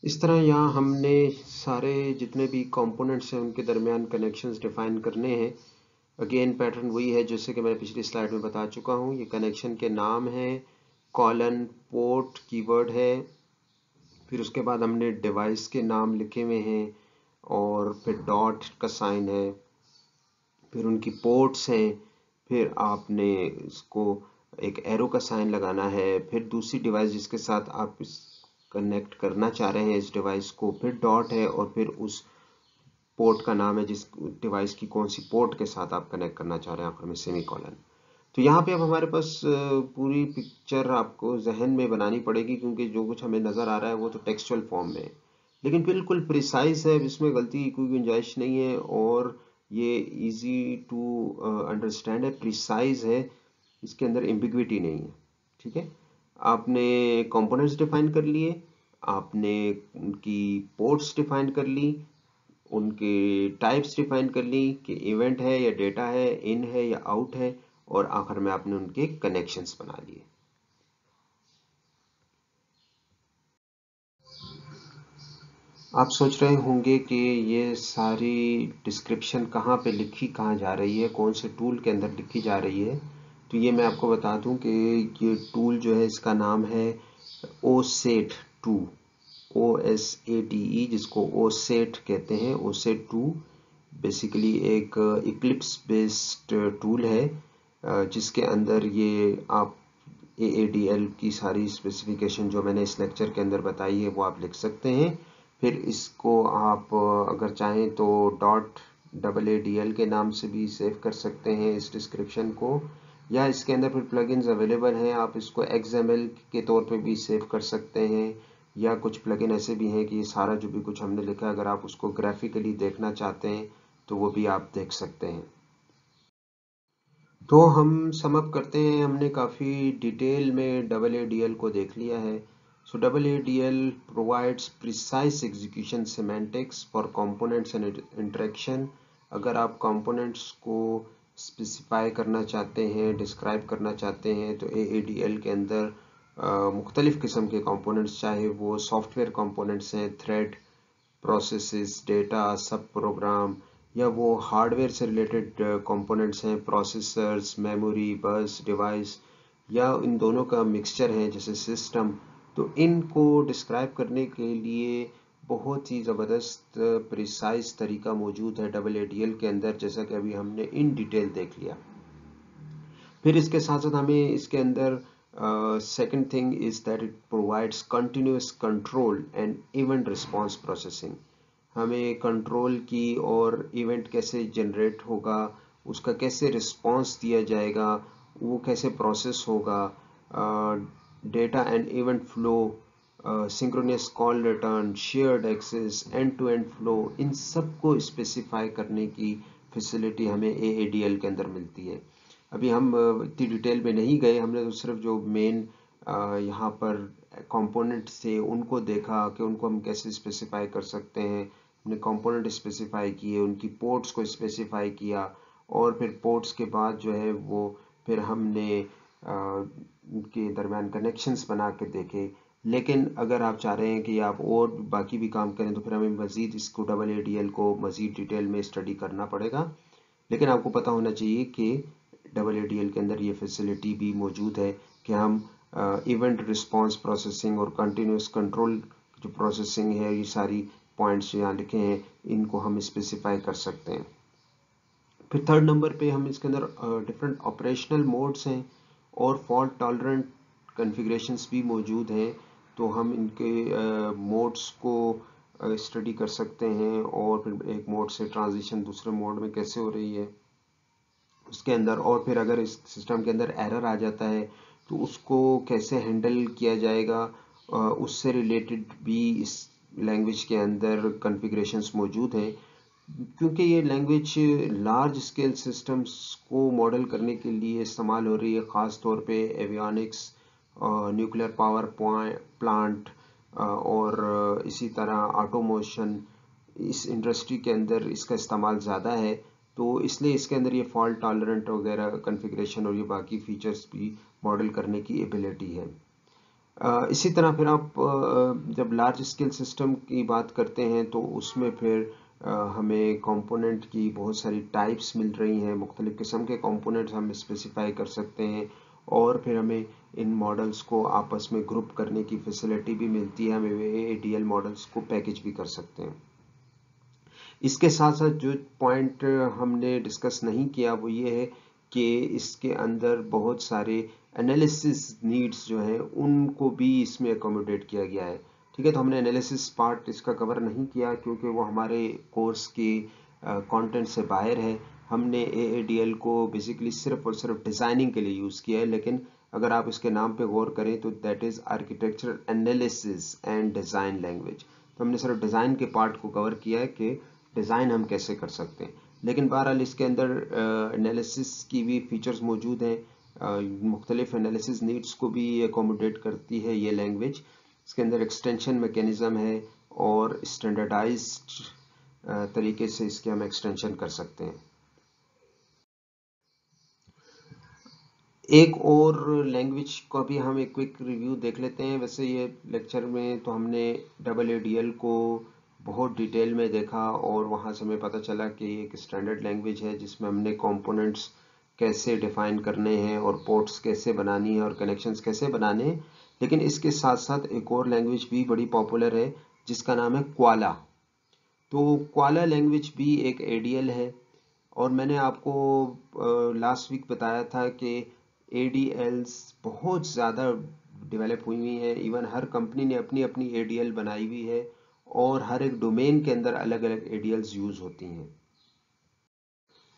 इस तरह यहाँ हमने सारे जितने भी कंपोनेंट्स हैं उनके दरमियान कनेक्शंस डिफाइन करने हैं। अगेन पैटर्न वही है जैसे कि मैंने पिछली स्लाइड में बता चुका हूँ। ये कनेक्शन के नाम है, कॉलन पोर्ट कीवर्ड है, फिर उसके बाद हमने डिवाइस के नाम लिखे हुए हैं और फिर डॉट का साइन है, फिर उनकी पोर्ट्स हैं, फिर आपने इसको एक एरो का साइन लगाना है, फिर दूसरी डिवाइस जिसके साथ आप इस कनेक्ट करना चाह रहे हैं इस डिवाइस को, फिर डॉट है, और फिर उस पोर्ट का नाम है जिस डिवाइस की कौन सी पोर्ट के साथ आप कनेक्ट करना चाह रहे हैं, आखिर में सेमीकोलन। तो यहाँ पे अब हमारे पास पूरी पिक्चर आपको जहन में बनानी पड़ेगी, क्योंकि जो कुछ हमें नज़र आ रहा है वो तो टेक्सचुअल फॉर्म में है, लेकिन बिल्कुल प्रिसाइज है, इसमें गलती की कोई गुंजाइश नहीं है, और ये इजी टू अंडरस्टैंड है, प्रिसाइज है, इसके अंदर एम्बिग्विटी नहीं है, ठीक है। आपने कंपोनेंट्स डिफाइन कर लिए, आपने उनकी पोर्ट्स डिफाइन कर ली, उनके टाइप्स डिफाइन कर ली कि इवेंट है या डेटा है, इन है या आउट है, और आखिर में आपने उनके कनेक्शंस बना लिए। आप सोच रहे होंगे कि ये सारी डिस्क्रिप्शन कहाँ पे लिखी, कहाँ जा रही है, कौन से टूल के अंदर लिखी जा रही है। तो ये मैं आपको बता दूं कि ये टूल जो है इसका नाम है OSAT 2, OSATE, जिसको OSAT कहते हैं, OSAT 2 बेसिकली एक इक्लिप्स बेस्ड टूल है, जिसके अंदर ये आप AADL की सारी स्पेसिफिकेशन जो मैंने इस लेक्चर के अंदर बताई है वो आप लिख सकते हैं। फिर इसको आप अगर चाहें तो .AADL के नाम से भी सेव कर सकते हैं इस डिस्क्रिप्शन को, या इसके अंदर फिर प्लगइन्स अवेलेबल हैं, आप इसको XML के तौर पे भी सेव कर सकते हैं, या कुछ प्लगइन ऐसे भी हैं कि ये सारा जो भी कुछ हमने लिखा है अगर आप उसको ग्राफिकली देखना चाहते हैं तो वो भी आप देख सकते हैं। तो हम समअप करते हैं, हमने काफ़ी डिटेल में AADL को देख लिया है। So AADL provides precise execution semantics for components and interaction। अगर आप components को स्पेसिफाई करना चाहते हैं, डिस्क्राइब करना चाहते हैं, तो AADL के अंदर मुख्तलिफ़ किस्म के components, चाहे वो सॉफ्टवेयर components हैं, थ्रेड, प्रोसेसेस, डेटा, सब प्रोग्राम, या वो हार्डवेयर से रिलेटेड कंपोनेंट्स हैं, प्रोसेसर्स, मेमोरी, बस, डिवाइस, या इन दोनों का मिक्सचर है जैसे सिस्टम। तो इनको डिस्क्राइब करने के लिए बहुत ही ज़बरदस्त प्रिसाइज तरीका मौजूद है AADL के अंदर, जैसा कि अभी हमने इन डिटेल देख लिया। फिर इसके साथ साथ हमें इसके अंदर second thing is that it provides continuous control and event response processing. हमें कंट्रोल की और इवेंट कैसे जनरेट होगा, उसका कैसे रिस्पांस दिया जाएगा, वो कैसे प्रोसेस होगा, data and event flow, synchronous call return, shared access, end to end flow, इन सब को स्पेसिफाई करने की फैसिलिटी हमें AADL के अंदर मिलती है। अभी हम इतनी डिटेल में नहीं गए, हमने तो सिर्फ जो मेन यहाँ पर कंपोनेंट थे उनको देखा कि उनको हम कैसे स्पेसिफाई कर सकते हैं। हमने कंपोनेंट स्पेसिफाई किए, उनकी पोर्ट्स को स्पेसिफाई किया, और फिर पोर्ट्स के बाद जो है वो फिर हमने उनके दरमियान कनेक्शंस बना के देखे। लेकिन अगर आप चाह रहे हैं कि आप और बाकी भी काम करें तो फिर हमें मज़ीद इसको AADL को मज़ीद डिटेल में स्टडी करना पड़ेगा। लेकिन आपको पता होना चाहिए कि AADL के अंदर ये फैसिलिटी भी मौजूद है कि हम इवेंट रिस्पांस प्रोसेसिंग और कंटिन्यूस कंट्रोल जो प्रोसेसिंग है, ये सारी पॉइंट्स यहाँ लिखे हैं, इनको हम स्पेसिफाई कर सकते हैं। फिर थर्ड नंबर पे हम इसके अंदर डिफरेंट ऑपरेशनल मोड्स हैं और फॉल्ट टॉलरेंट कॉन्फ़िगरेशंस भी मौजूद हैं, तो हम इनके मोड्स को स्टडी कर सकते हैं और फिर एक मोड से ट्रांजिशन दूसरे मोड में कैसे हो रही है उसके अंदर। और फिर अगर इस सिस्टम के अंदर एरर आ जाता है तो उसको कैसे हैंडल किया जाएगा, उससे रिलेटेड भी इस लैंग्वेज के अंदर कॉन्फ़िगरेशंस मौजूद हैं। क्योंकि ये लैंग्वेज लार्ज स्केल सिस्टम्स को मॉडल करने के लिए इस्तेमाल हो रही है, ख़ास तौर पे एवियोनिक्स, न्यूक्लियर पावर प्लांट और इसी तरह ऑटोमोशन, इस इंडस्ट्री के अंदर इसका इस्तेमाल ज़्यादा है, तो इसलिए इसके अंदर ये फॉल्ट टॉलरेंट वगैरह कॉन्फ़िगरेशन और ये बाकी फीचर्स भी मॉडल करने की एबिलिटी है। इसी तरह फिर आप जब लार्ज स्केल सिस्टम की बात करते हैं तो उसमें फिर हमें कंपोनेंट की बहुत सारी टाइप्स मिल रही हैं, मुख्तलिफ़ किस्म के कंपोनेंट्स हम स्पेसिफाई कर सकते हैं, और फिर हमें इन मॉडल्स को आपस में ग्रुप करने की फैसिलिटी भी मिलती है, हमें AADL मॉडल्स को पैकेज भी कर सकते हैं। इसके साथ साथ जो पॉइंट हमने डिस्कस नहीं किया वो ये है कि इसके अंदर बहुत सारे एनालिसिस नीड्स जो हैं उनको भी इसमें अकोमोडेट किया गया है। ठीक है, तो हमने एनालिसिस पार्ट इसका कवर नहीं किया क्योंकि वो हमारे कोर्स के कंटेंट से बाहर है। हमने AADL को बेसिकली सिर्फ और सिर्फ डिज़ाइनिंग के लिए यूज़ किया है, लेकिन अगर आप इसके नाम पे गौर करें तो that is architectural analysis and design language. तो हमने सिर्फ डिज़ाइन के पार्ट को कवर किया है कि डिज़ाइन हम कैसे कर सकते हैं, लेकिन बहरहाल इसके अंदर एनालिसिस की भी फीचर्स मौजूद हैं। मुख्तलिफ एनालिसिस नीड्स को भी एकोमोडेट करती है ये लैंग्वेज। इसके अंदर एक्सटेंशन मैकेनिज़्म है और स्टैंडर्डाइज्ड तरीके से इसके हम एक्सटेंशन कर सकते हैं। एक और लैंग्वेज को भी हम एक क्विक रिव्यू देख लेते हैं। वैसे ये लेक्चर में तो हमने AADL को बहुत डिटेल में देखा और वहाँ से हमें पता चला कि ये एक स्टैंडर्ड लैंग्वेज है जिसमें हमने कंपोनेंट्स कैसे डिफाइन करने हैं और पोर्ट्स कैसे बनानी है और कनेक्शंस कैसे बनाने हैं। लेकिन इसके साथ साथ एक और लैंग्वेज भी बड़ी पॉपुलर है जिसका नाम है क्वाला। तो क्वाला लैंग्वेज भी एक ADL है, और मैंने आपको लास्ट वीक बताया था कि ADLs बहुत ज़्यादा डेवलप हुई हुई हैं। इवन हर कंपनी ने अपनी अपनी ADL बनाई हुई है और हर एक डोमेन के अंदर अलग अलग ADLs यूज़ होती हैं।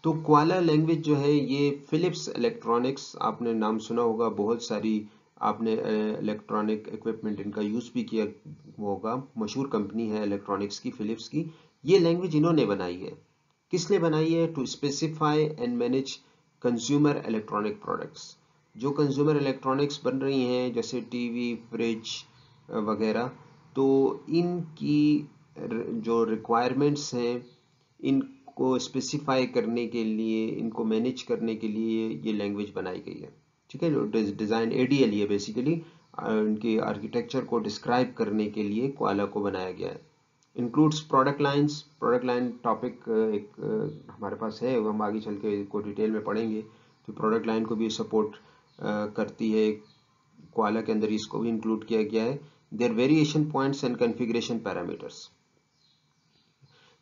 तो क्वाला लैंग्वेज जो है ये फिलिप्स इलेक्ट्रॉनिक्स, आपने नाम सुना होगा, बहुत सारी आपने इलेक्ट्रॉनिक इक्विपमेंट इनका यूज़ भी किया होगा, मशहूर कंपनी है इलेक्ट्रॉनिक्स की, फिलिप्स की। ये लैंग्वेज इन्होंने बनाई है। किस लिए बनाई है? To specify and manage consumer electronic products. जो कंज्यूमर इलेक्ट्रॉनिक्स बन रही हैं जैसे टीवी, फ्रिज वगैरह, तो इनकी जो रिक्वायरमेंट्स हैं इनको स्पेसिफाई करने के लिए, इनको मैनेज करने के लिए ये लैंग्वेज बनाई गई है। ठीक है, जो डिज़ाइन ADL है बेसिकली इनके आर्किटेक्चर को डिस्क्राइब करने के लिए क्वाला को बनाया गया है। Includes product lines. Product line topic एक हमारे पास है, हम आगे चल के इसको डिटेल में पढ़ेंगे। तो प्रोडक्ट लाइन को भी सपोर्ट करती है क्वाला के अंदर, इसको भी इंक्लूड किया गया है। There variation points and configuration parameters.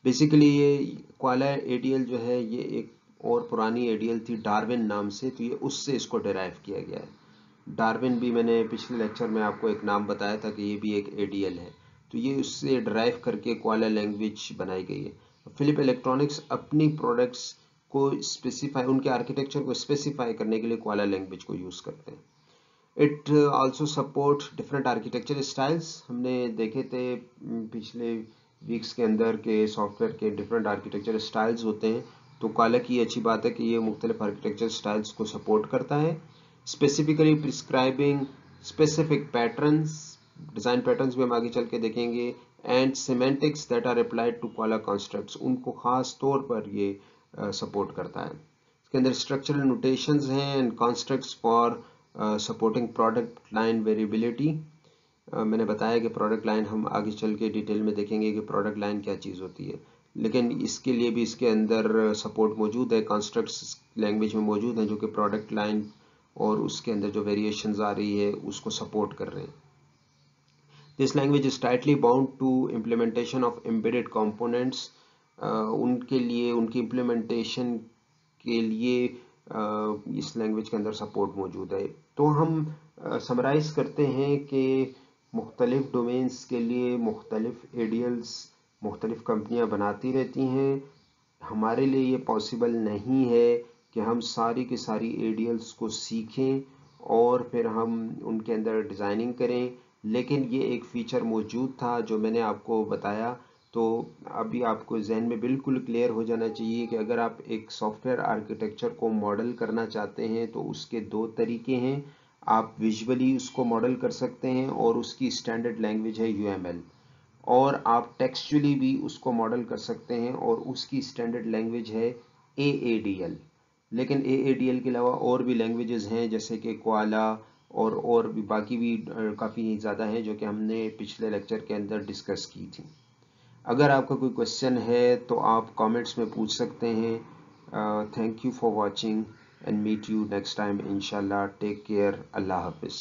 Basically ये क्वाला ADL जो है ये एक और पुरानी ADL थी डार्विन नाम से, तो ये उससे इसको डिराइव किया गया है। डार्विन भी मैंने पिछले लेक्चर में आपको एक नाम बताया था कि ये भी एक ADL है, तो ये उससे ड्राइव करके क्वाला लैंग्वेज बनाई गई है। फिलिप इलेक्ट्रॉनिक्स अपनी प्रोडक्ट्स को स्पेसिफाई, उनके आर्किटेक्चर को स्पेसिफाई करने के लिए क्वाला लैंग्वेज को यूज़ करते हैं। It also support different architecture styles. हमने देखे थे पिछले वीक्स के अंदर के सॉफ्टवेयर के डिफरेंट आर्किटेक्चर स्टाइल्स होते हैं, तो कोआला की अच्छी बात है कि ये मुख्तलिफ आर्किटेक्चर स्टाइल्स को सपोर्ट करता है, specifically prescribing specific patterns, design patterns भी हम आगे चल के देखेंगे, and semantics that are applied to Koala constructs, उनको ख़ास तौर पर ये सपोर्ट करता है। इसके अंदर स्ट्रक्चरल नोटेशंस हैं and constructs for supporting product line variability. मैंने बताया कि प्रोडक्ट लाइन हम आगे चल के डिटेल में देखेंगे कि प्रोडक्ट लाइन क्या चीज़ होती है, लेकिन इसके लिए भी इसके अंदर सपोर्ट मौजूद है, कॉन्स्ट्रक्ट्स लैंग्वेज में मौजूद हैं जो कि प्रोडक्ट लाइन और उसके अंदर जो वेरिएशंस आ रही है उसको सपोर्ट कर रहे हैं। This language is tightly bound to implementation of embedded components, उनके लिए उनकी इम्प्लीमेंटेशन के लिए इस लैंग्वेज के अंदर सपोर्ट मौजूद है। तो हम समराइज करते हैं कि मुख्तलिफ डोमेन्स के लिए मुख्तलिफ एडियल्स मुख्तलिफ कंपनियां बनाती रहती हैं। हमारे लिए ये पॉसिबल नहीं है कि हम सारी की सारी एडियल्स को सीखें और फिर हम उनके अंदर डिज़ाइनिंग करें, लेकिन ये एक फ़ीचर मौजूद था जो मैंने आपको बताया। तो अभी आपको जहन में बिल्कुल क्लियर हो जाना चाहिए कि अगर आप एक सॉफ्टवेयर आर्किटेक्चर को मॉडल करना चाहते हैं तो उसके दो तरीके हैं। आप विजुअली उसको मॉडल कर सकते हैं और उसकी स्टैंडर्ड लैंग्वेज है UML, और आप टेक्सचुअली भी उसको मॉडल कर सकते हैं और उसकी स्टैंडर्ड लैंग्वेज है AADL। लेकिन AADL के अलावा और भी लैंग्वेजेस हैं जैसे कि कोआला और भी बाकी भी काफ़ी ज़्यादा हैं जो कि हमने पिछले लेक्चर के अंदर डिस्कस की थी। अगर आपका कोई क्वेश्चन है तो आप कमेंट्स में पूछ सकते हैं। Thank you for watching and meet you next time इंशाल्लाह। टेक केयर, अल्लाह हाफिज़।